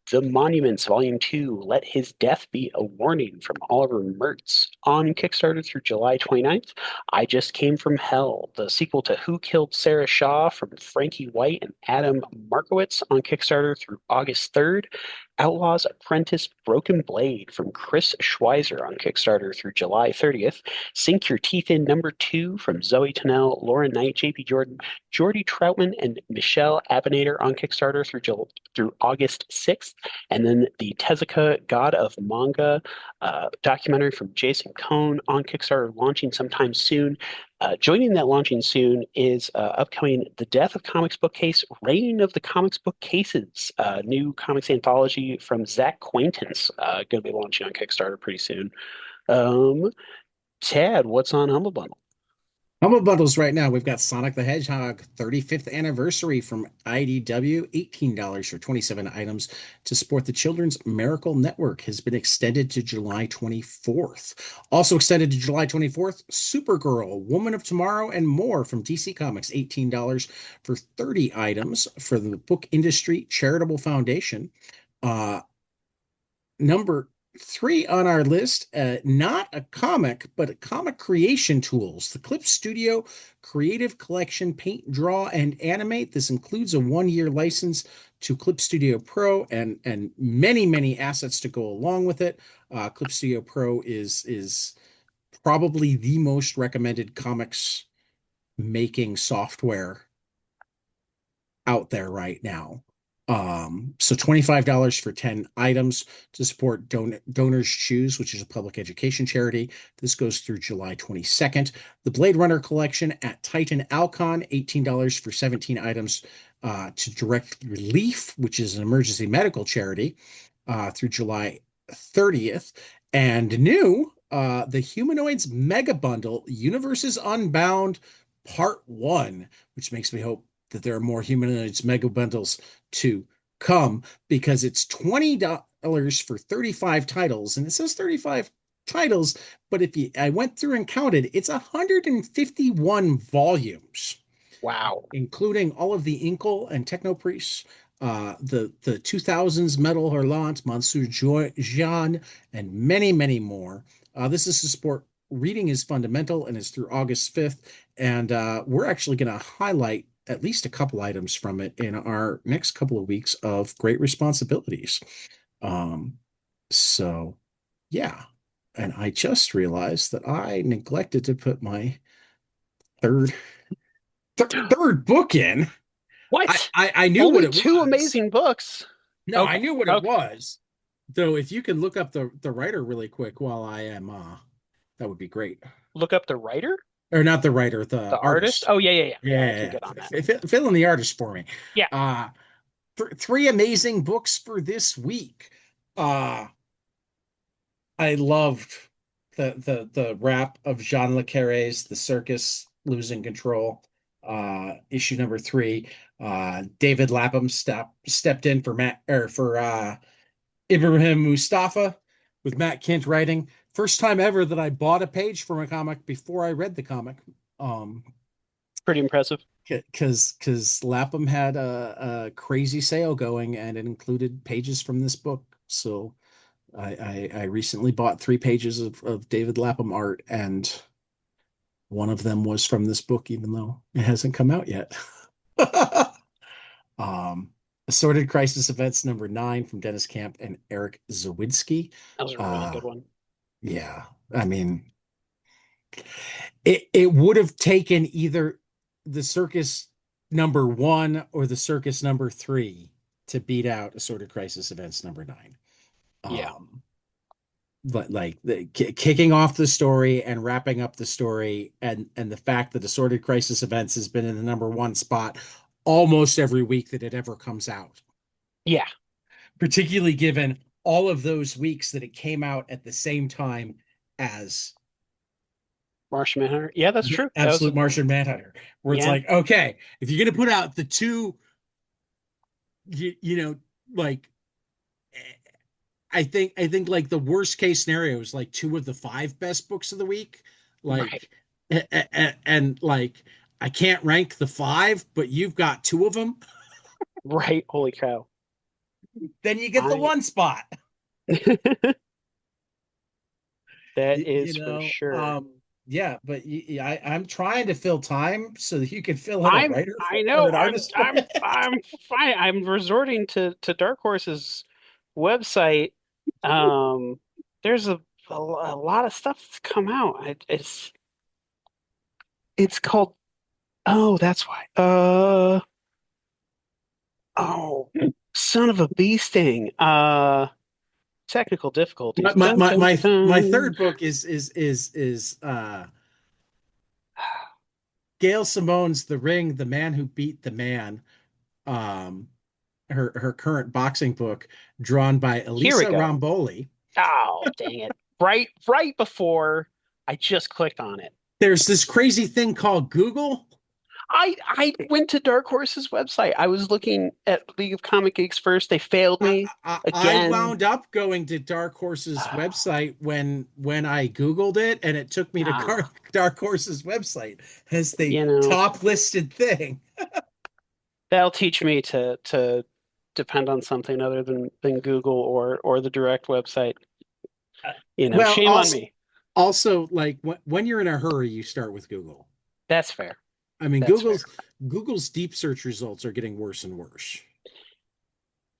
The Monuments Volume 2, Let His Death Be a Warning from Oliver Mertz on Kickstarter through July 29th. I Just Came from Hell, the sequel to Who Killed Sarah Shaw from Frankie White and Adam Markowitz on Kickstarter through August 3rd. Outlaws Apprentice Broken Blade from Chris Schweizer on Kickstarter through July 30th. Sink Your Teeth In #2 from Zoe Tennell, Lauren Knight, JP Jordan, Jordy Troutman, and Michelle Abinader on Kickstarter through August 6th. And then the Tezuka God of Manga documentary from Jason Cohn on Kickstarter launching sometime soon. Joining that launching soon is upcoming The Death of Comics Bookcase, Reign of the Comics Bookcases, new comics anthology from Zach Quaintance, going to be launching on Kickstarter pretty soon. Um, Tad, what's on Humble Bundle? Humble bundles right now. We've got Sonic the Hedgehog 35th anniversary from IDW, $18 for 27 items to support the Children's Miracle Network has been extended to July 24th. Also extended to July 24th, Supergirl, Woman of Tomorrow, and more from DC Comics, $18 for 30 items for the Book Industry Charitable Foundation. Uh, Number three on our list, not a comic, but a comic creation tools. The Clip Studio Creative Collection Paint, Draw, and Animate. This includes a 1-year license to Clip Studio Pro and many assets to go along with it. Clip Studio Pro is probably the most recommended comics making software out there right now. So $25 for 10 items to support Donors Choose, which is a public education charity. This goes through July 22nd. The Blade Runner collection at Titan Alcon, $18 for 17 items to Direct Relief, which is an emergency medical charity, through July 30th. And new, the Humanoids Mega Bundle, Universes Unbound Part 1, which makes me hope that there are more Humanoids Mega Bundles to come, because it's $20 for 35 titles, and it says 35 titles, but I went through and counted, it's 151 volumes, Wow. including all of the Inkle and Technopriests, the 2000s Metal Hurlant, Monsieur Jean, and many more. This is to support Reading is Fundamental, and it's through August 5th, and we're actually going to highlight at least a couple items from it in our next couple of weeks of Great Responsibilities. So yeah. And I just realized that I neglected to put my third third book in. What? I knew what Only it two was. amazing books. No, I Okay. knew what it Okay. was. Though if you can look up the writer really quick while I am that would be great. Look up the writer, Or not the writer, the the artist. artist. Oh, yeah. I can Yeah, get on that. fill in the artist for me. Yeah. Uh three amazing books for this week. Uh I loved the rap of Jean Le Carre's The Circus Losing Control, issue number 3. David Lapham stepped in for Matt or for Ibrahim Mustafa with Matt Kint writing. First time ever that I bought a page from a comic before I read the comic. Um, Pretty impressive. because Lapham had a crazy sale going and it included pages from this book. So I recently bought 3 pages of David Lapham art, and one of them was from this book, even though it hasn't come out yet. um, Assorted Crisis Events #9 from Dennis Camp and Eric Zawinski. That was a really Uh, good one. yeah, I mean, it would have taken either the Circus #1 or the Circus #3 to beat out Assorted Crisis Events #9. Yeah. But like kicking off the story and wrapping up the story, and the fact that Assorted Crisis Events has been in the #1 spot almost every week that it ever comes out, Yeah. particularly given all of those weeks that it came out at the same time as Martian Manhunter. Yeah, that's the true. That was Absolute Martian Manhunter, where it's yeah, like, okay, if you're gonna put out the two, you know, like I think like the worst case scenario is like two of the five best books of the week, right, like and like I can't rank the five, but you've got two of them, right. Holy cow. then you get the I one spot. that You is for know, sure. yeah, but I'm trying to fill time so that you can fill in a I'm writer I or know an artist for it. I'm fine. I'm resorting to Dark Horse's website. There's a lot of stuff that's come out. It's called oh, that's why. Oh, son of a bee sting. Technical My difficulties. my Dun my dun my, my dun. third book is Gail Simone's The Ring, The Man Who Beat the Man. Um, her current boxing book, drawn by Here we Elisa go. Ramboli. Oh, dang it. Right before I just clicked on it. There's this crazy thing called Google. I went to Dark Horse's website. I was looking at League of Comic Geeks first. They failed I, me I again. wound up going to Dark Horse's website when I Googled it, and it took me to Ah, Dark Horse's website as the you know, top listed thing. that'll teach me to depend on something other than Google or the direct website. Well, Shame on me. also like when you're in a hurry, you start with Google. That's fair. I mean, That's fair. Google's deep search results are getting worse and worse.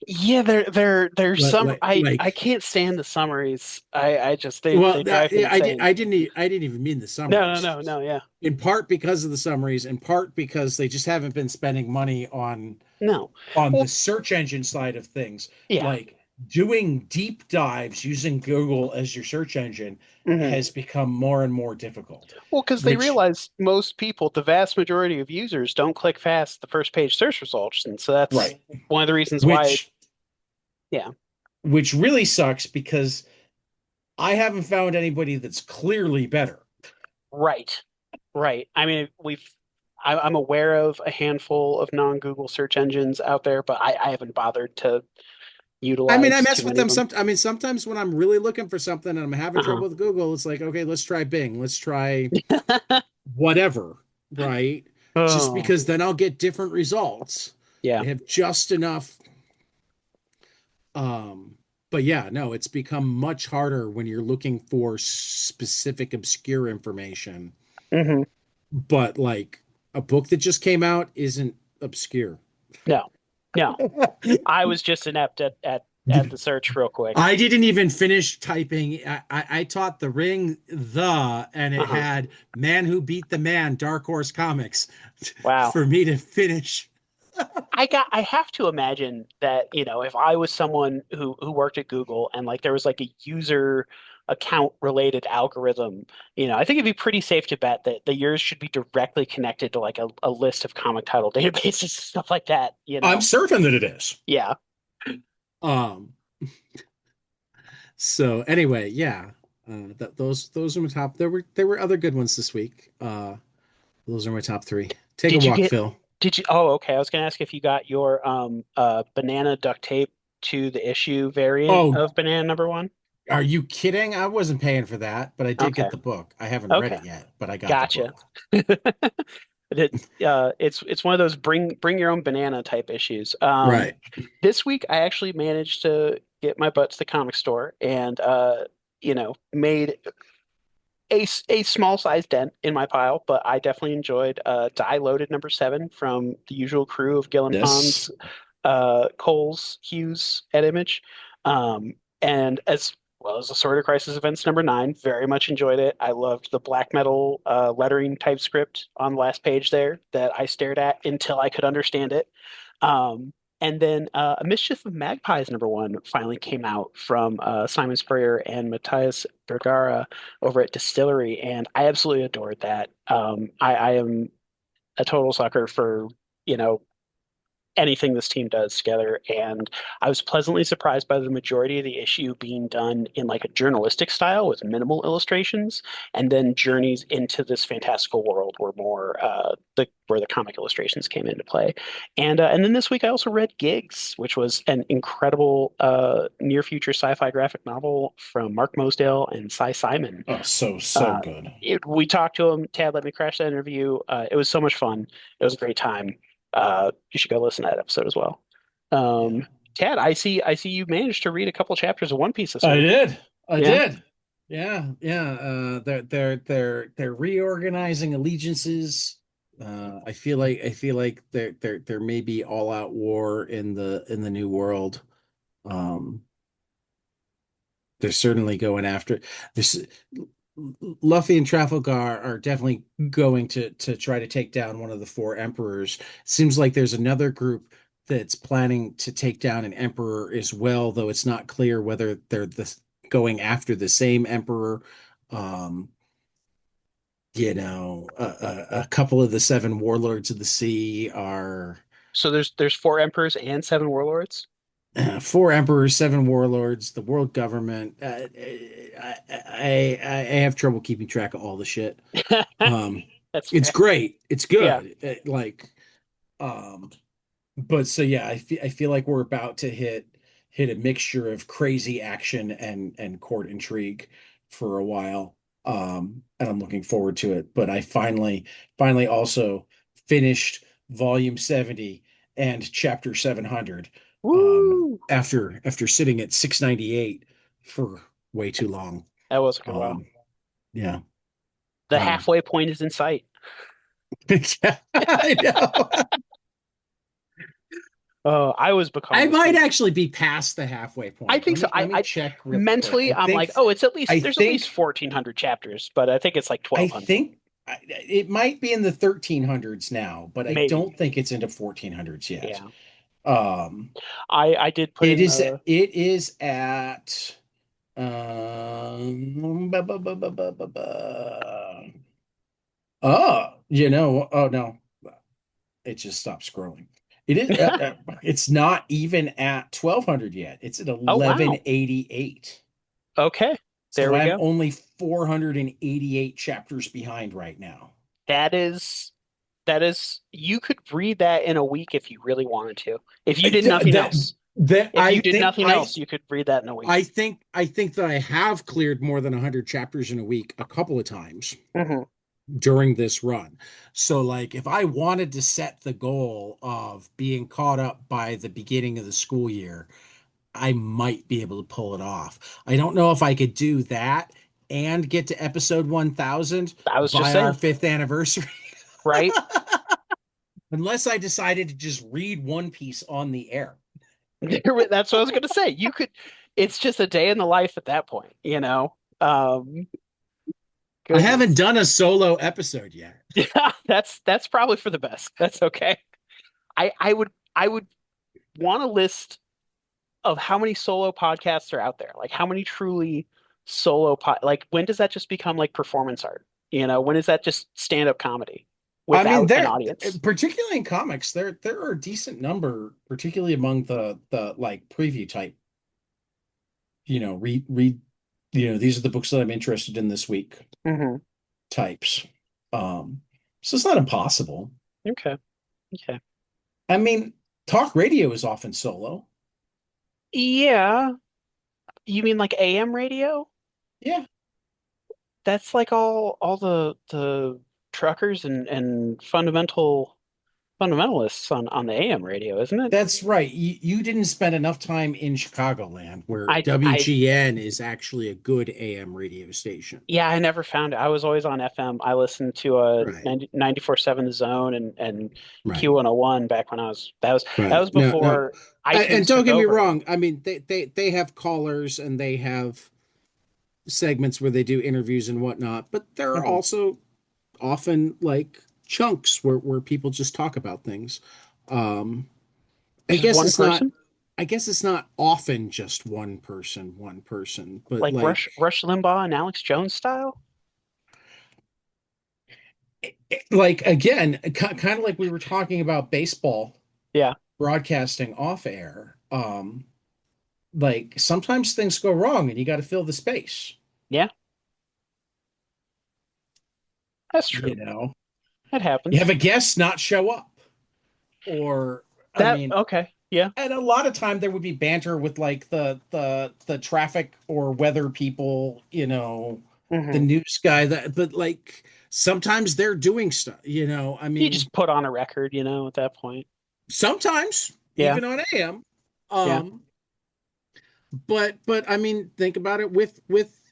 Yeah, there's Like some like like I can't stand the summaries. I just they well, drive me insane. I didn't even mean the No, summaries. no, no, no, yeah. In part because of the summaries, in part because they just haven't been spending money No. on the Well, search engine side of things. yeah. Like doing deep dives using Google as your search engine Hmm. has become more and more difficult, Well, because they which realize most people, the vast majority of users, don't click fast the first page search results, and so that's right, one of the reasons why. which Yeah, which really sucks because I haven't found anybody that's clearly better. right, right. I mean, I'm aware of a handful of non-Google search engines out there, but I haven't bothered to I mean, I utilize mess too with many of them them. some. I mean, sometimes when I'm really looking for something and I'm having Uh-huh. trouble with Google, it's like, okay, let's try Bing. Let's try whatever, right? Just Oh, because then I'll get different results. yeah. They have just enough. Um, but yeah, no, it's become much harder when you're looking for specific obscure information. Hmm. But like a book that just came out isn't obscure. No, no. I was just inept at the search real quick. I didn't even finish typing. I taught the ring and it Uh-huh. had Man Who Beat the Man, Dark Horse Comics, Wow. for me to finish. I have to imagine that, if I was someone who worked at Google and like there was like a user account related algorithm, I think it'd be pretty safe to bet that yours should be directly connected to like a list of comic title databases, stuff like that. I'm certain that it is. Yeah. Um, so anyway, yeah. Those are my top. There were other good ones this week. Those are my top three. Take a Did you walk, get Phil. oh, okay. I was gonna ask if you got your banana duct tape to the issue variant Oh, of banana number one. are you kidding? I wasn't paying for that, but I did Okay. get the book. I haven't read Okay. it yet, but I got the Gotcha. book. It's one of those bring your own banana type issues. Right. This week I actually managed to get my butt to the comic store and made a small size dent in my pile, but I definitely enjoyed Die Loaded number 7 from the usual crew of Gillen Yes. Pons, Coles, Hughes at Image. Um, and as well as the Sword of Crisis Events number 9, very much enjoyed it. I loved the black metal lettering typescript on the last page there that I stared at until I could understand it. Um, and then A Mischief of Magpies number 1 finally came out from Simon Spurrier and Matthias Bergara over at Distillery, and I absolutely adored that. I am a total sucker for, you know, anything this team does together. And I was pleasantly surprised by the majority of the issue being done in like a journalistic style with minimal illustrations, and then journeys into this fantastical world were more the where the comic illustrations came into play. And then this week I also read Gigs, which was an incredible near future sci-fi graphic novel from Mark Mosdale and Cy Simon. Oh, so Uh, good. we talked to him. Tad let me crash that interview. It was so much fun. It was a great time. You should go listen to that episode as well. Yeah. Tad, I see you managed to read a couple chapters of One Piece this I week. did. I Yeah. did. Yeah, yeah. They're reorganizing allegiances. I feel like there may be all out war in the new world. Um, they're certainly going after this. Luffy and Trafalgar are definitely going to try to take down one of the four emperors. Seems like there's another group that's planning to take down an emperor as well, though it's not clear whether going after the same emperor. Um, a couple of the seven warlords of the sea are So there's four emperors and seven warlords. four emperors, seven warlords, the world government. I have trouble keeping track of all the shit. Um, That's it's fair. great. It's Yeah. good. Um, but so yeah, I feel like we're about to hit a mixture of crazy action and court intrigue for a while. And I'm looking forward to it. But I finally also finished volume 70 and chapter 700 Woo! after sitting at 698 for way too long. That was a good while. Um, yeah. The Um, halfway point is in sight. I know. I was I becoming might asleep. actually be past the halfway I point. think so. Let me check real quick. Mentally, I'm like, oh, it's at least I there's at least think 1,400 chapters, but I think it's like I 1,200, think it might be in the 1300s now, but I maybe. don't think it's into 1400s yet. Yeah. Um, I did put it in is the it is at oh no, it just stopped scrolling. It's not even at 1200 yet. It's at Oh wow. 1188. Okay. There So we I'm go. only 488 chapters behind right now. That is you could read that in a week if you really wanted to. If you did nothing That else. that If you did nothing else, you could read that in a week. I think that I have cleared more than 100 chapters in a week a couple of times Hmm. during this run. So like if I wanted to set the goal of being caught up by the beginning of the school year, I might be able to pull it off. I don't know if I could do that and get to episode 1000 I was just by our saying, fifth anniversary. right? Unless I decided to just read One Piece on the air. That's what I was gonna say. You could, it's just a day in the life at that point, you know? I haven't Goodness. done a solo episode yet. Yeah, that's probably for the best. That's okay. I would want a list of how many solo podcasts are out there. Like how many truly like when does that just become like performance art? When is that just stand-up comedy I mean, without an there, audience? particularly in comics, there are a decent number, particularly among the like preview type. Read. These are the books that I'm interested in this week Hmm. types. So it's not impossible. Okay. Okay. I mean, talk radio is often solo. Yeah. You mean like AM radio? Yeah, That's like all the truckers and fundamentalists on the AM radio, isn't it? that's right. You didn't spend enough time in Chicagoland, where I WGN is actually a good AM radio station. Yeah, I never found it. I was always on FM. I listened to a Right, 94.7 The Zone and right. Q101 back when that Right. was No, no. before And iTunes don't took get me over. wrong. I mean, they have callers and they have segments where they do interviews and whatnot, but there are Mhm. also often like chunks where people just talk about things. Um, I Just guess one it's not person, I guess it's not often just one person, but like Rush Limbaugh and Alex Jones style. like again, kind of like we were talking about baseball Yeah. broadcasting off air, like sometimes things go wrong and you got to fill the space, Yeah, that's you true. know. It You have happens. a guest not show up, or I That mean, okay. Yeah. and a lot of time there would be banter with like the traffic or weather people, the Hmm. news guy that, but like sometimes they're doing stuff, I You mean, just put on a record, at that point. sometimes Yeah. even on AM. Yeah. Um, but I mean, think about it with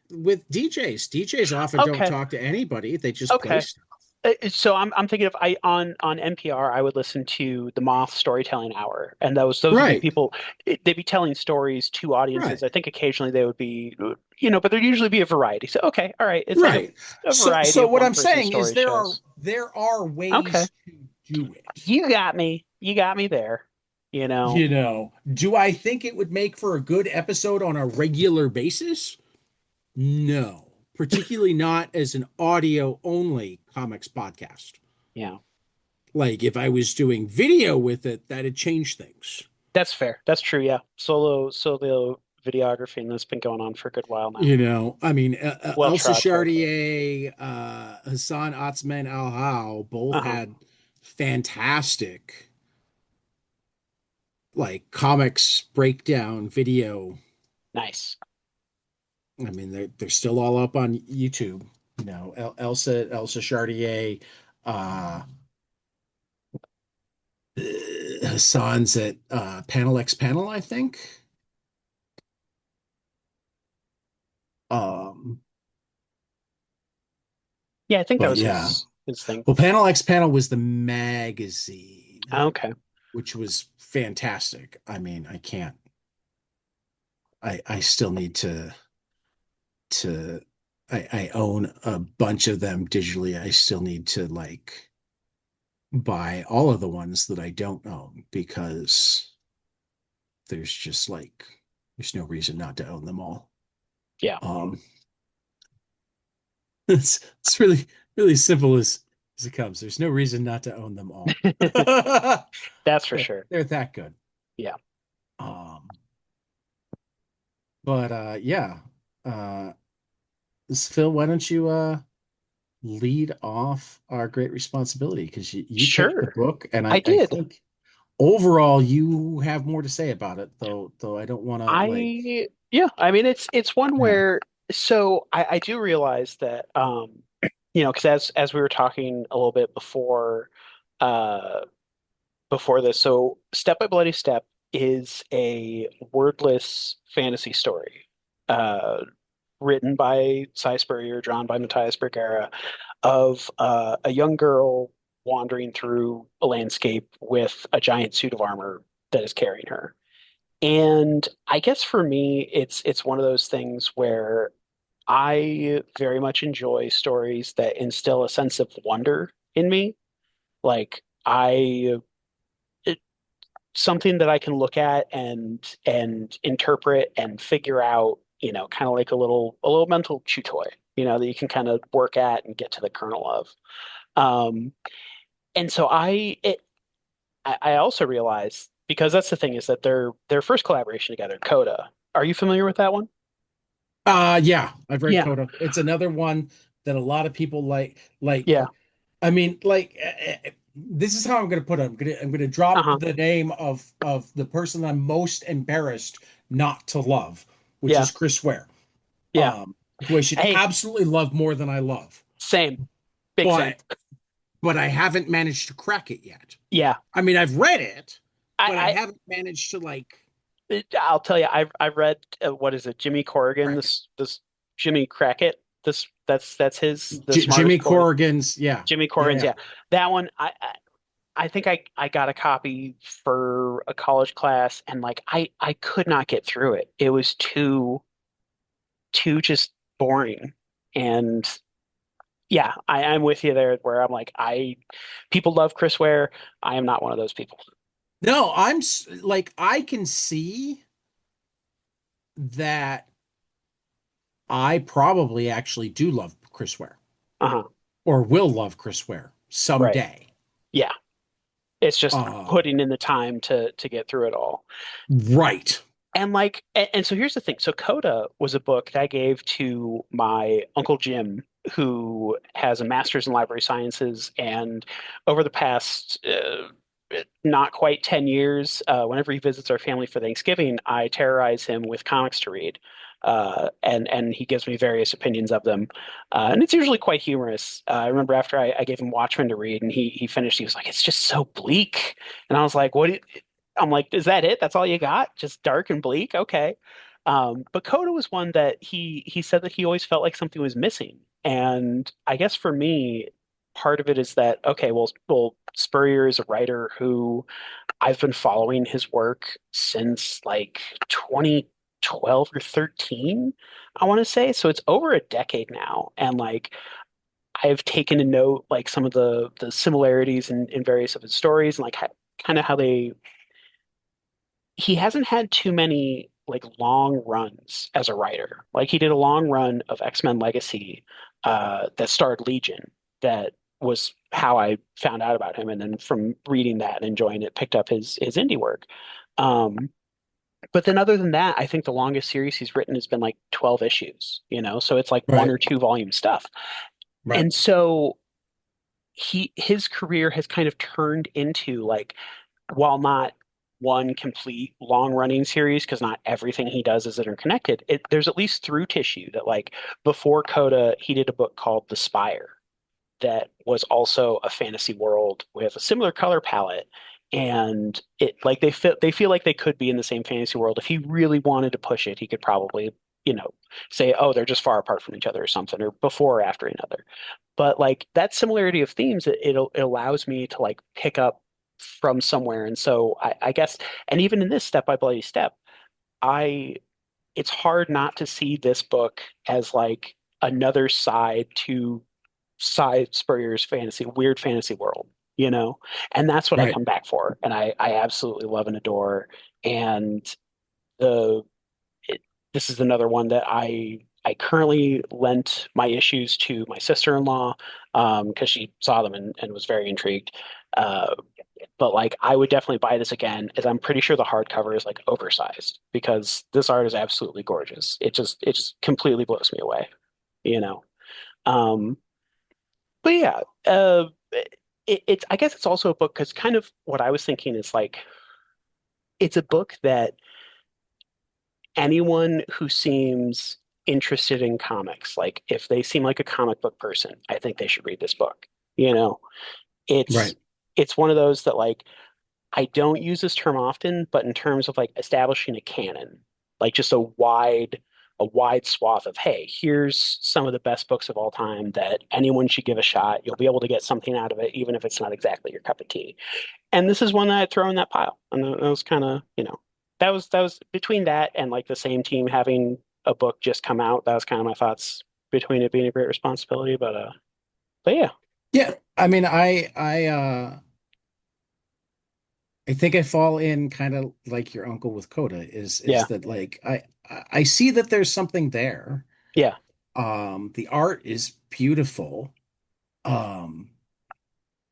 DJs. DJs often don't Okay. talk to anybody. They just play Okay. stuff. So I'm thinking of I on NPR I would listen to the Moth Storytelling Hour, and those would be Right, people. They'd be telling stories to right, audiences. I think occasionally they would be, but there'd usually be a variety. So okay, all right, it's like right. a So variety so of what one I'm person saying is story shows. there are Okay, ways to do it. you got me. You got me there. You know, Do I think it would make for a good episode on a regular basis? No, particularly not as an audio only comics podcast. yeah, Like if I was doing video with it, that'd change things. that's fair. That's true. Yeah, solo videography, and that's been going on for a good while now. I mean, Well Elsa trod territory. Chartier, Hassan Otsman Al How both Uh-huh. had fantastic like comics breakdown video. Nice. I mean, they're still all up on YouTube. Elsa Chartier, uh, Hassan's at Panel X Panel, I think. Um, Yeah, I think that but was yeah, his thing. well, Panel X Panel was the magazine, Okay. which was fantastic. I mean, I can't. I still need to. I own a bunch of them digitally. I still need to like buy all of the ones that I don't own because there's just like there's no reason not to own them all. Yeah. Um, it's really simple as it comes. There's no reason not to own them all. That's for they're, sure. they're that good. Yeah. Um, but yeah, uh, Phil, why don't you lead off our great responsibility because you picked the Sure. book, and I I did. think overall you have more to say about it, though I don't want to like. Yeah, I mean it's one Yeah. where so I do realize that because as we were talking a little bit uh before this, so Step by Bloody Step is a wordless fantasy story. Written by Cy Spurrier, drawn by Matthias Bergera, of a young girl wandering through a landscape with a giant suit of armor that is carrying her. And I guess for me, it's one of those things where I very much enjoy stories that instill a sense of wonder in me. Like it, something that I can look at and interpret and figure out, kind of like a little mental chew toy, that you can kind of work at and get to the kernel of. Um, and so I also realized because that's the thing is that their first collaboration together, Coda. Are you familiar with that one? Yeah, I've read Yeah, Coda. It's another one that a lot of people like. yeah, I mean, this is how I'm going to put it. I'm going to drop uh-huh, the name of the person I'm most embarrassed not to love, which yeah, is Chris Ware, yeah. who I should Hey, absolutely love more than I love, same, big same. but but I haven't managed to crack it yet. Yeah, I mean, I've read it, but I I, haven't managed to like I'll tell you, I've read what is it, Jimmy Corrigan, crack it. this Jimmy Crackett, that's his the Jimmy smartest boy, Corrigan's, yeah, Jimmy yeah, Corrigan's. yeah. Yeah, that one. I think I got a copy for a college class, and like I could not get through it. It was too just boring. And yeah, I'm with you there where I'm like, people love Chris Ware. I am not one of those people. No, like I can see that I probably actually do love Chris Ware Uh-huh. or will love Chris Ware Right. someday. Yeah. It's just Um, putting in the time to get through it all. right. And like, and so here's the thing. So Coda was a book that I gave to my Uncle Jim, who has a master's in library sciences. And over the past not quite 10 years, whenever he visits our family for Thanksgiving, I terrorize him with comics to read. And he gives me various opinions of them. And it's usually quite humorous. I remember after I gave him Watchmen to read and he finished, he was like, it's just so bleak. And I was like, what? I'm like, is that it? That's all you got? Just dark and bleak? Okay. But Coda was one that he said that he always felt like something was missing. And I guess for me, part of it is that, okay, well, Spurrier is a writer who I've been following his work since like 2012 or 13, I want to say. So it's over a decade now. And like I've taken to note like some of the similarities in various of his stories and like kind of how they he hasn't had too many like long runs as a writer. Like he did a long run of X-Men Legacy that starred Legion. That was how I found out about him, and then from reading that and enjoying it, picked up his indie work. Um, but then other than that, I think the longest series he's written has been like 12 issues, you know, so it's like one Right. or two volume stuff. Right. And so his career has kind of turned into like while not one complete long running series, because not everything he does is interconnected, there's at least through tissue that like before Coda, he did a book called The Spire that was also a fantasy world with a similar color palette. And it like they feel like they could be in the same fantasy world. If he really wanted to push it, he could probably, you know, say, oh, they're just far apart from each other or something, or before or after another. But like that similarity of themes, it allows me to like pick up from somewhere. And so I guess, and even in this Step by Bloody Step, I it's hard not to see this book as like another side to side Spurrier's weird fantasy world, you know? And that's what I Right. come back for. And I absolutely love and adore. And the it, this is another one that I currently lent my issues to my sister-in-law because she saw them and was very intrigued. Uh, but like I would definitely buy this again, as I'm pretty sure the hardcover is like oversized because this art is absolutely gorgeous. It just completely blows me away, you know. Um, but yeah, it's I guess it's also a book because kind of what I was thinking is like it's a book that anyone who seems interested in comics, like if they seem like a comic book person, I think they should read this book. You know, it's Right. it's one of those that like I don't use this term often, but in terms of like establishing a canon, like just a wide swath of, hey, here's some of the best books of all time that anyone should give a shot. You'll be able to get something out of it, even if it's not exactly your cup of tea. And this is one that I'd throw in that pile. And that was kind of, that was between that and like the same team having a book just come out. That was kind of my thoughts between it being a great responsibility. But yeah, Yeah. I mean, I think I fall in kind of like your uncle with Coda is yeah, that like I see that there's something there. yeah. The art is beautiful. Um,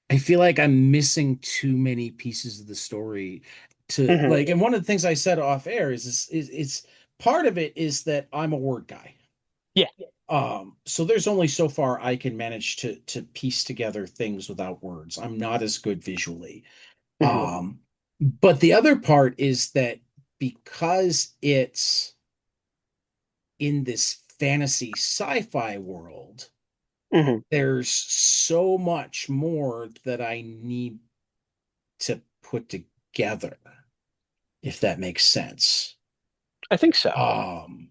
I feel like I'm missing too many pieces of the story to Hmm. like, and one of the things I said off air is it's part of it is that I'm a word guy. Yeah. So there's only so far I can manage to piece together things without words. I'm not as good visually. Hmm. But the other part is that because it's in this fantasy sci-fi world, Hmm. there's so much more that I need to put together, if that makes sense. I think so. Um,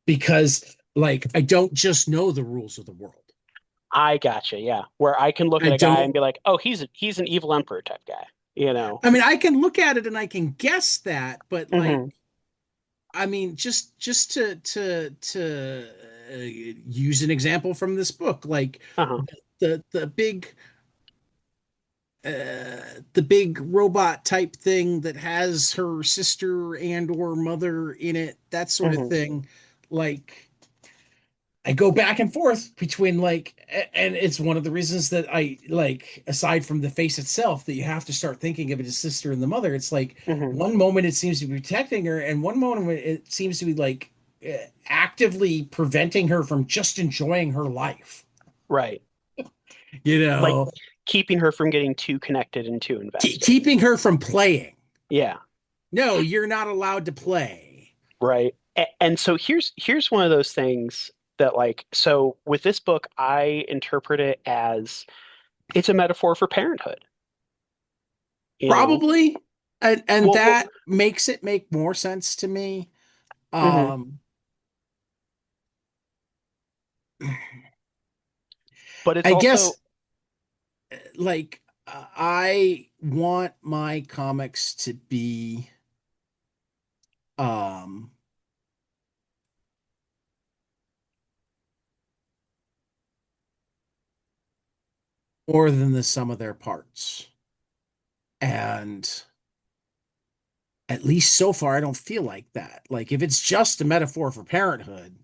because like I don't just know the rules of the world. I gotcha. Yeah. Where I can look I at a guy and don't be like, oh, he's an evil emperor type guy, you know? I mean I can look at it and I can guess that, but like Hmm. I mean just to use an example from this book, like Uh-huh. the the big robot type thing that has her sister and or mother in it, that sort of Hmm. thing. Like I go back and forth between and it's one of the reasons that I like, aside from the face itself, that you have to start thinking of it as sister and the mother. It's like Hmm. one moment it seems to be protecting her, and one moment it seems to be actively preventing her from just enjoying her life. Right. You Like know, keeping her from getting too connected and too invested. keeping her from playing. Yeah. No, you're not allowed to play. Right. And so here's one of those things that like so with this book I interpret it as it's a metaphor for parenthood, you know. Probably, and Well, that makes it make more sense to me. mhm. Um, But it's I also guess I want my comics to be um more than the sum of their parts. And at least so far, I don't feel like that. Like if it's just a metaphor for parenthood,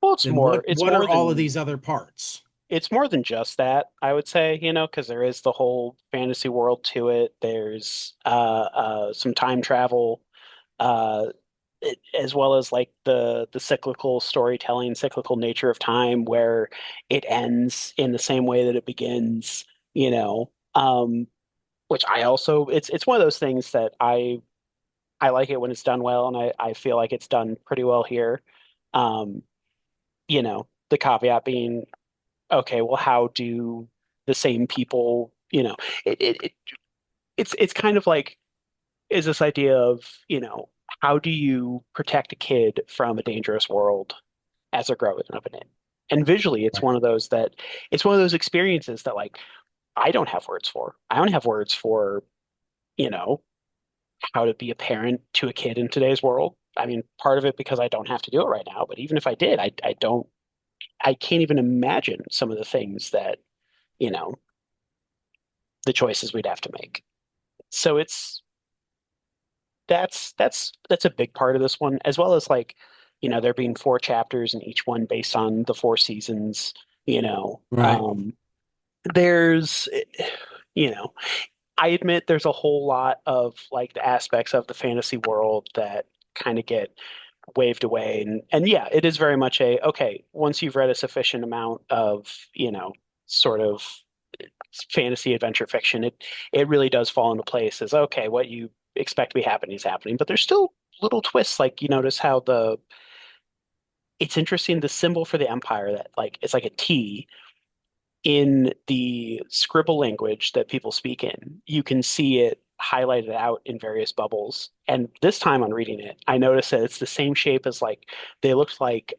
well then what are all of these other parts? it's more than just that, I would say, you know, because there is the whole fantasy world to it. There's some time travel, uh, as well as like the cyclical storytelling, cyclical nature of time, where it ends in the same way that it begins, you know. Which I also it's one of those things that I like it when it's done well, and I feel like it's done pretty well here. Um, you know, the caveat being, okay, well, how do the same people, you know, it, it, it it's kind of like is this idea of, you know, how do you protect a kid from a dangerous world as they're growing up in it? And visually, Right. it's one of those experiences that like I don't have words for. I don't have words for, you know, how to be a parent to a kid in today's world. I mean, part of it because I don't have to do it right now, but even if I did, I can't even imagine some of the things that, you know, the choices we'd have to make. So it's that's a big part of this one, as well as like, you know, there being four chapters and each one based on the four seasons, you know. Right. There's, you know, I admit there's a whole lot of like the aspects of the fantasy world that kind of get waved away. And yeah, it is very much a, okay, once you've read a sufficient amount of, you know, sort of fantasy adventure fiction, it really does fall into place as okay, what you expect to be happening is happening. But there's still little twists, like you notice how the it's interesting the symbol for the empire that like it's like a T in the scribble language that people speak in. You can see it highlighted out in various bubbles. And this time on reading it, I noticed that it's the same shape as like they looked like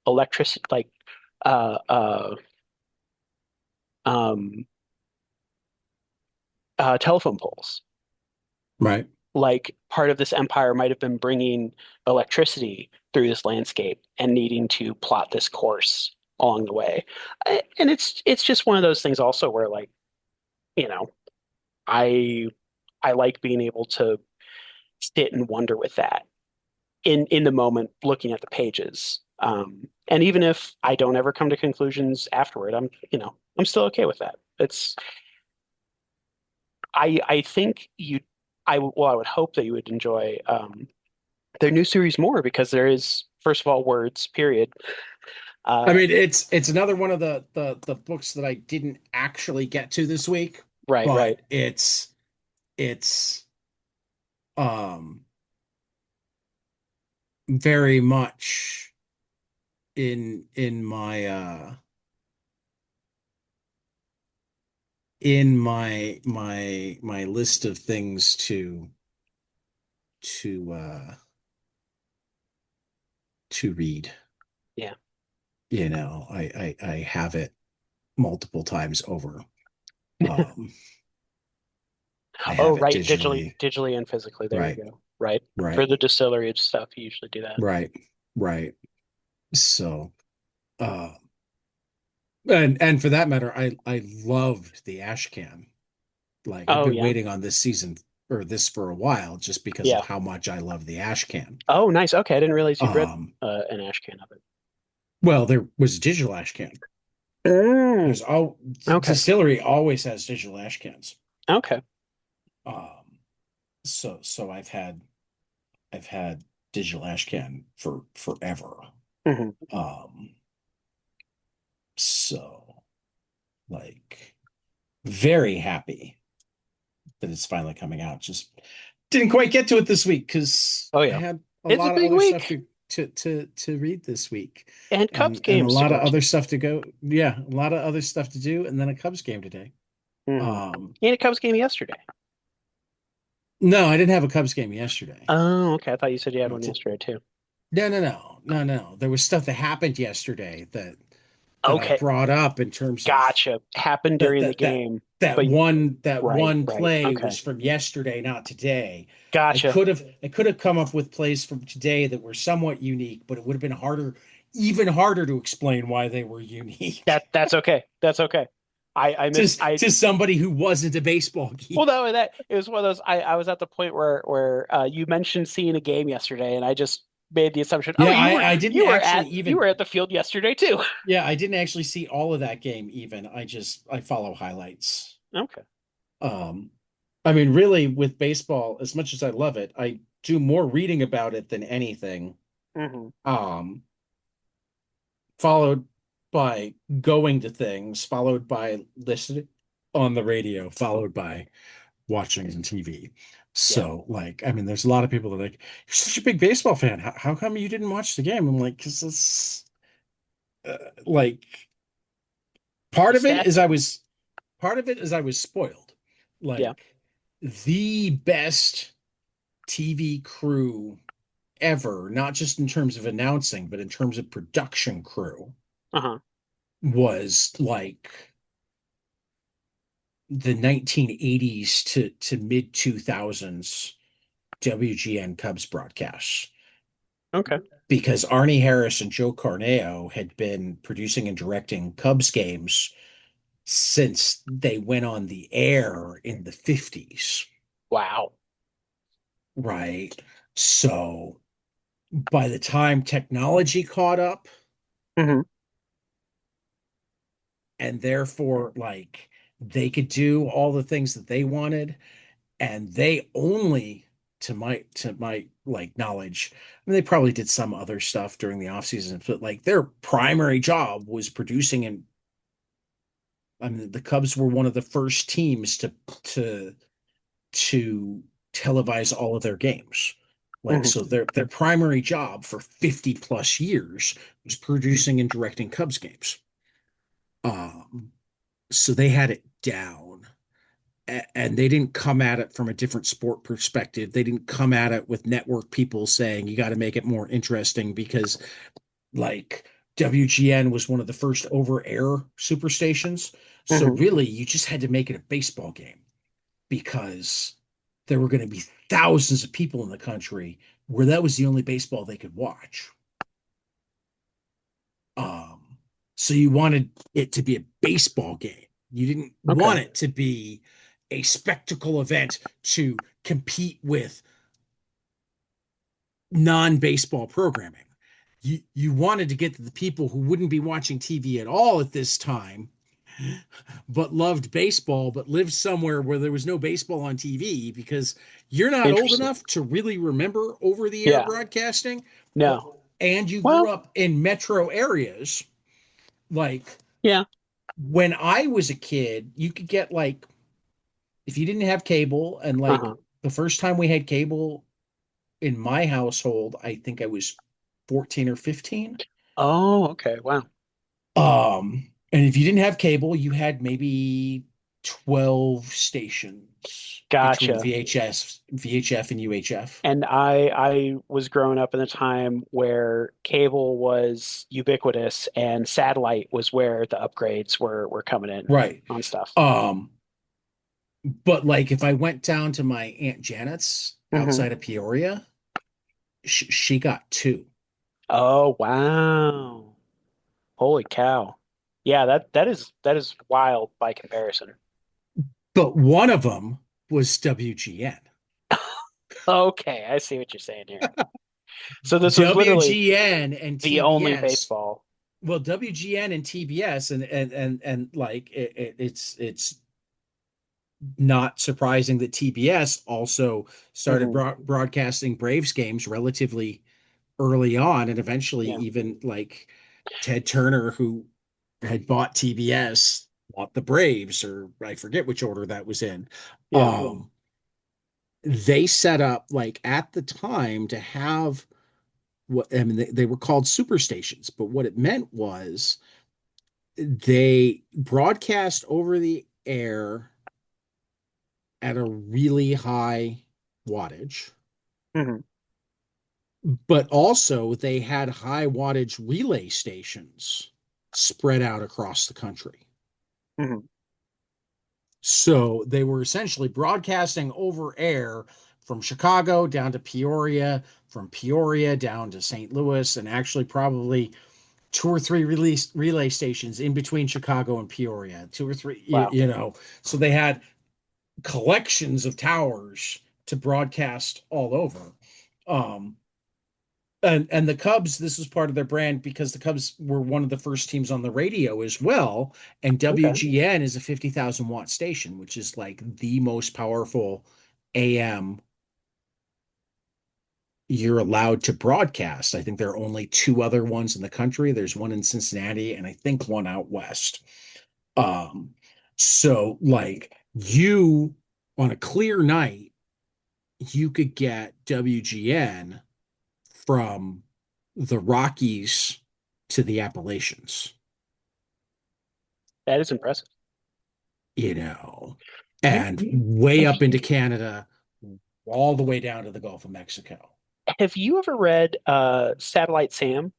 electricity like uh uh um telephone poles. Right. Like part of this empire might have been bringing electricity through this landscape and needing to plot this course along the way. And it's just one of those things also where like, you know, I I like being able to sit and wonder with that in the moment looking at the pages. And even if I don't ever come to conclusions afterward, I'm, you know, I'm still okay with that. It's I think you well, I would hope that you would enjoy their new series more because there is, first of all, words, period. I Uh, mean, it's another one of the books that I didn't actually get to this week, right, right. but it's um very much in my list of things to to read. Yeah. You know, I have it multiple times over. Um, I Oh, have it right. digitally. Digitally and physically. There you Right, go. Right. For right, the distillery stuff, you usually do that. right, right. So, uh, and for that matter, I loved the ash can. Like I've Oh, been yeah. waiting on this season or this for a while just because of Yeah. how much I love the ash can. Oh, nice. Okay. I didn't realize you'd read Um, an ash can of it. Well, there was a digital ash can. Mm, There's all okay. Distillery always has digital ash cans. Okay. Um, so I've had digital ash can for forever. Hmm. Um, so like very happy that it's finally coming out. Just didn't quite get to it this week because Oh I yeah. had a It's a lot of big other stuff week. to read this week, And Cubs and a games to lot of go to. other stuff to go. Yeah, a lot of other stuff to do, and then a Cubs game today. Hmm. Um, And a Cubs game yesterday. no, I didn't have a Cubs game yesterday. Oh, okay. I thought you said you had No, one yesterday too. no. There was stuff that happened yesterday that I Okay. brought up in terms of Gotcha. Happened that during the that that game. that But one that right, one right. play Okay. was from yesterday, not today. Gotcha. I could have come up with plays from today that were somewhat unique, but it would have been even harder to explain why they were unique That's okay. That's okay. I missed I to somebody who wasn't a baseball well geek. no that it was one of those I was at the point where you mentioned seeing a game yesterday and I just made the assumption, oh, Yeah, I didn't actually you even were at the field yesterday too. yeah, I didn't actually see all of that game even. I follow highlights. Okay. Um, I mean, really, with baseball, as much as I love it, I do more reading about it than anything. Hmm. Um, Followed by going to things, followed by listening on the radio, followed by watching on TV. Yeah. So, like, I mean, there's a lot of people that are like, you're such a big baseball fan. How come you didn't watch the game? I'm like, because it's like part of it is Nostalgia. part of it is I was spoiled. Yeah. Like the best TV crew ever, not just in terms of announcing, but in terms of production crew, Uh-huh. was like the 1980s to mid 2000s WGN Cubs broadcasts. Okay. Because Arnie Harris and Joe Carneo had been producing and directing Cubs games since they went on the air in the 50s, Wow. right? So by the time technology caught up, Hmm. and therefore like they could do all the things that they wanted, and they only to my like knowledge, I mean, they probably did some other stuff during the off season, but like their primary job was producing. And I mean, the Cubs were one of the first teams to to televise all of their games. Like, Hmm. so their primary job for 50 plus years was producing and directing Cubs games. Um, so they had it down. And they didn't come at it from a different sport perspective. They didn't come at it with network people saying you got to make it more interesting because like WGN was one of the first over air superstations. So Hmm. really you just had to make it a baseball game because there were going to be thousands of people in the country where that was the only baseball they could watch. Um, so you wanted it to be a baseball game. You didn't Okay. want it to be a spectacle event to compete with non-baseball programming. You wanted to get to the people who wouldn't be watching TV at all at this time, but loved baseball, but lived somewhere where there was no baseball on TV because you're not old Interesting. enough to really remember over the air Yeah. broadcasting, but No. and you grew Well, up in metro areas. Like yeah. when I was a kid, you could get like if you didn't have cable, and like Uh-huh. the first time we had cable in my household, I think I was 14 or 15. Oh, okay. Wow. And if you didn't have cable, you had maybe 12 stations between Gotcha. VHF and UHF. And I was growing up in a time where cable was ubiquitous and satellite was where the upgrades were coming in Right. on stuff. Um, but like if I went down to my Aunt Janet's Hmm. outside of Peoria, she got two. Oh, wow. Holy cow. Yeah, that is wild by comparison. But one of them was WGN. Okay, I see what you're saying here. So this was literally WGN and the only TBS. baseball. well, WGN and TBS and like it's not surprising that TBS also started Hmm. broadcasting Braves games relatively early on, and eventually Yeah. even like Ted Turner, who had bought TBS, bought the Braves, or I forget which order that was in. Yeah. Um, they set up like at the time to have what I mean, they were called superstations, but what it meant was they broadcast over the air at a really high wattage, Hmm. but also they had high wattage relay stations spread out across the country. Hmm. So they were essentially broadcasting over air from Chicago down to Peoria, from Peoria down to St. Louis, and actually probably two or three relay stations in between Chicago and Peoria, two or three, Wow. So they had collections of towers to broadcast all over. Um, and the Cubs, this was part of their brand because the Cubs were one of the first teams on the radio as well. And Okay. WGN is a 50,000 watt station, which is like the most powerful AM you're allowed to broadcast. I think there are only two other ones in the country. There's one in Cincinnati and I think one out west. Um, so like you on a clear night, you could get WGN from the Rockies to the Appalachians, That is impressive. you know, You, and way have up into you Canada, all the way down to the Gulf of Mexico. have you ever read Satellite Sam,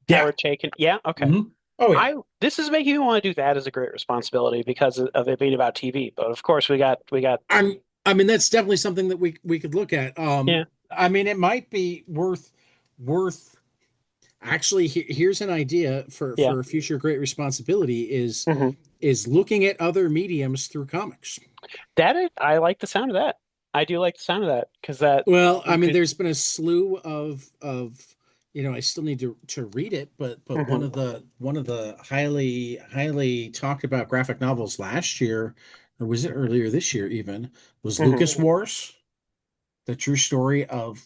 Yeah. Howard Chaykin? Yeah, okay. Mhm. Oh yeah. I This is making me want to do that as a great responsibility because of it being about TV. But of course, we got I mean, that's definitely something that we could look at. yeah, I mean, it might be worth actually here's an idea yeah. for a future great responsibility Hmm. is looking at other mediums through comics. I like the sound of that. I do like the sound of that because that Well, I you mean, could. there's been a slew I still need to read it, but Hmm. one of the highly talked about graphic novels last year, or was it earlier this year even, was Hmm. Lucas Wars, the true story of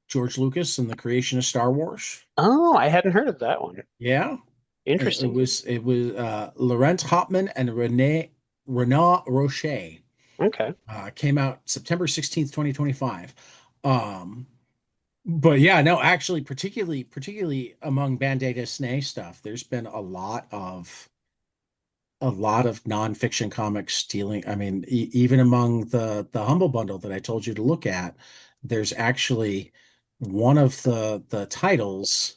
George Lucas and the creation of Star Wars. Oh, I hadn't heard of that one. Yeah, Interesting. it was Laurent Hopman and Renaud Rocher. Okay. Came out September 16th, 2025. Um, But yeah, no, actually, particularly among Band-Aid Disney stuff, there's been a lot of nonfiction comics dealing. I mean, even among the Humble Bundle that I told you to look at, there's actually one of the titles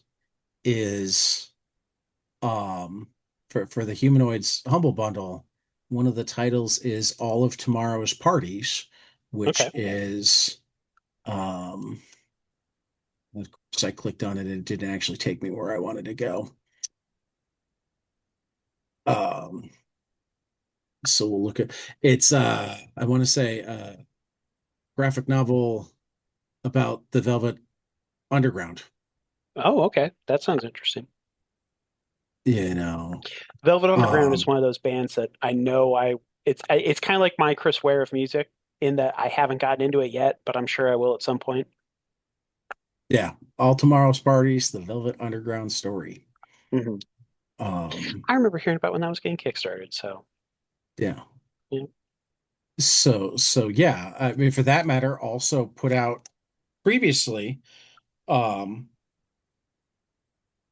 is um for the Humanoids Humble Bundle, one of the titles is All of Tomorrow's Parties, which Okay. is um of course, I clicked on it and it didn't actually take me where I wanted to go. Um, so we'll look at it's I want to say graphic novel about the Velvet Underground. Oh, okay. That sounds interesting. You know. Velvet Underground is Um, one of those bands that I know it's kind of like my Chris Ware of music in that I haven't gotten into it yet, but I'm sure I will at some point. yeah, All Tomorrow's Parties, the Velvet Underground story. Hmm. Um, I remember hearing about when that was getting kickstarted, so yeah. yeah. So yeah, I mean for that matter, also put out previously um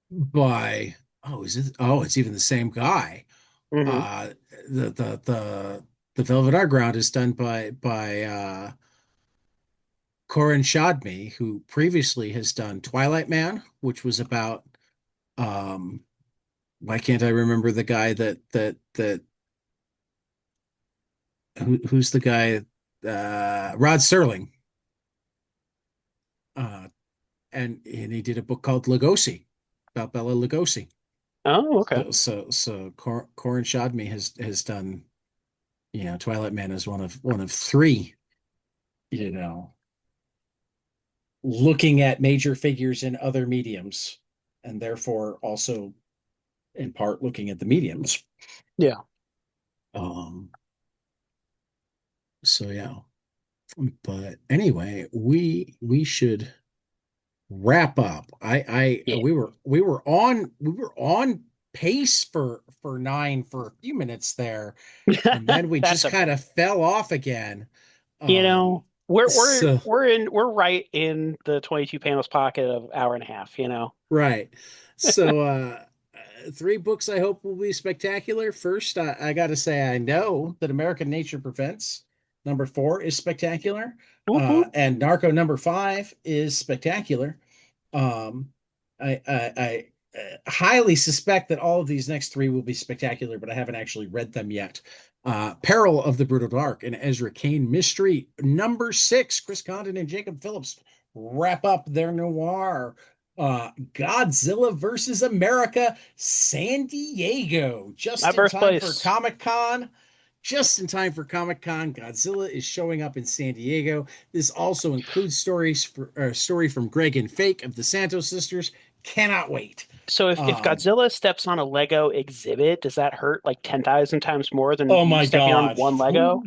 by it's even the same guy. Hmm. Uh, the the the the Velvet Underground is done by Corin Shadmi, who previously has done Twilight Man, which was about um why can't I remember the guy who's the guy Rod Serling uh and he did a book called Lugosi about Bela Lugosi. Oh, okay. Corin Shadmi has done Twilight Man is one of three you know looking at major figures in other mediums and therefore also in part looking at the mediums. Yeah. Um, so yeah. But anyway, we should wrap up. I Yeah. we were on pace for nine for a few minutes there, and then we That's just kind okay. of fell off again. You know, So we're right in the 22 panels pocket of hour and a half, you know. right. So three books I hope will be spectacular. First, I got to say I know that American Nature Prevents number 4 is spectacular. Whoop, whoop. And Narco number 5 is spectacular. Um, I highly suspect that all of these next three will be spectacular, but I haven't actually read them yet. Peril of the Brutal Dark, and Ezra Kane mystery number 6. Chris Condon and Jacob Phillips wrap up their noir. Godzilla versus America, San Diego, My just in time for birthplace. Comic Con. Just in time for Comic Con, Godzilla is showing up in San Diego. This also includes story from Greg and Fake of the Santos sisters. Cannot wait. So if Um, Godzilla steps on a Lego exhibit, does that hurt like 10,000 times more than oh you my stepping on God. one Lego?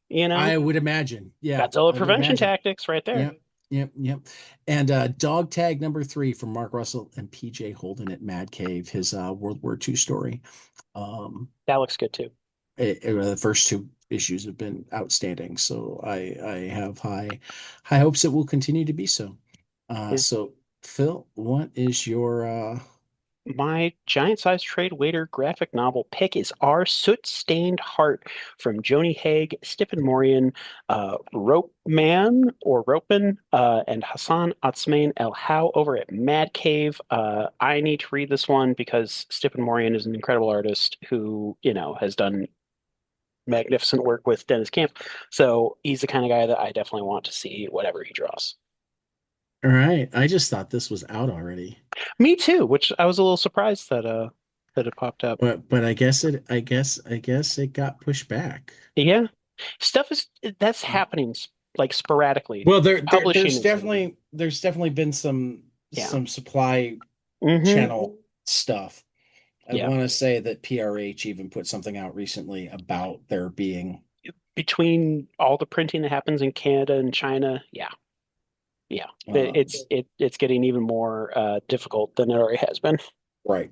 You know? I would imagine. Yeah, Godzilla I would prevention imagine. tactics right there. Yep, yep, yep. And Dog Tag number 3 from Mark Russell and PJ Holden at Mad Cave, his World War II story. Um, That looks good too. the first 2 issues have been outstanding, so I have high hopes it will continue to be so. Yeah. So Phil, what is your My giant-sized trade waiter graphic novel pick is Our Soot-Stained Heart from Joni Haig, Stephen Morian, Ropeman, and Hassan Otsmain El How over at Mad Cave. I need to read this one because Stephen Morian is an incredible artist who, you know, has done magnificent work with Dennis Camp. So he's the kind of guy that I definitely want to see whatever he draws. all right? I just thought this was out already. Me too, which I was a little surprised that it popped up. But I guess it got pushed back. Yeah. Stuff is that's happening like sporadically. Well, Publishing there's is definitely been yeah. some supply Hmm. channel stuff. I Yeah. want to say that PRH even put something out recently about there being Between all the printing that happens in Canada and China, yeah. Yeah. um, It's getting even more difficult than it already has been. right,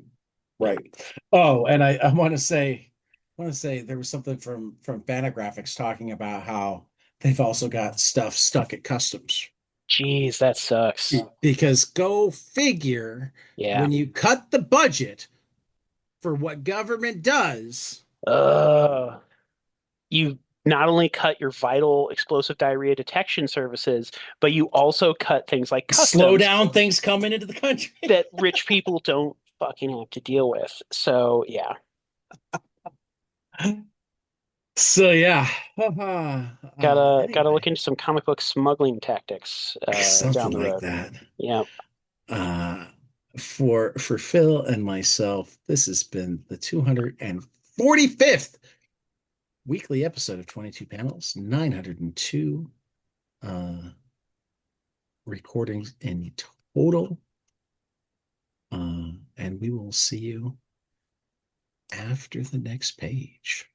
Yeah. right. Oh, and I want to say there was something from Fantagraphics talking about how they've also got stuff stuck at customs. Jeez, that sucks. Because go figure, Yeah. when you cut the budget for what government does, Uh you not only cut your vital explosive diarrhea detection services, but you also cut things like slow customs down things coming into the country. that rich people don't fucking have to deal with. So yeah, So yeah, gotta look anyway, into some comic book smuggling tactics down something the like road. that. Yeah. Uh, for Phil and myself, this has been the 245th weekly episode of 22 Panels, 902 uh, recordings in total. And we will see you after the next page.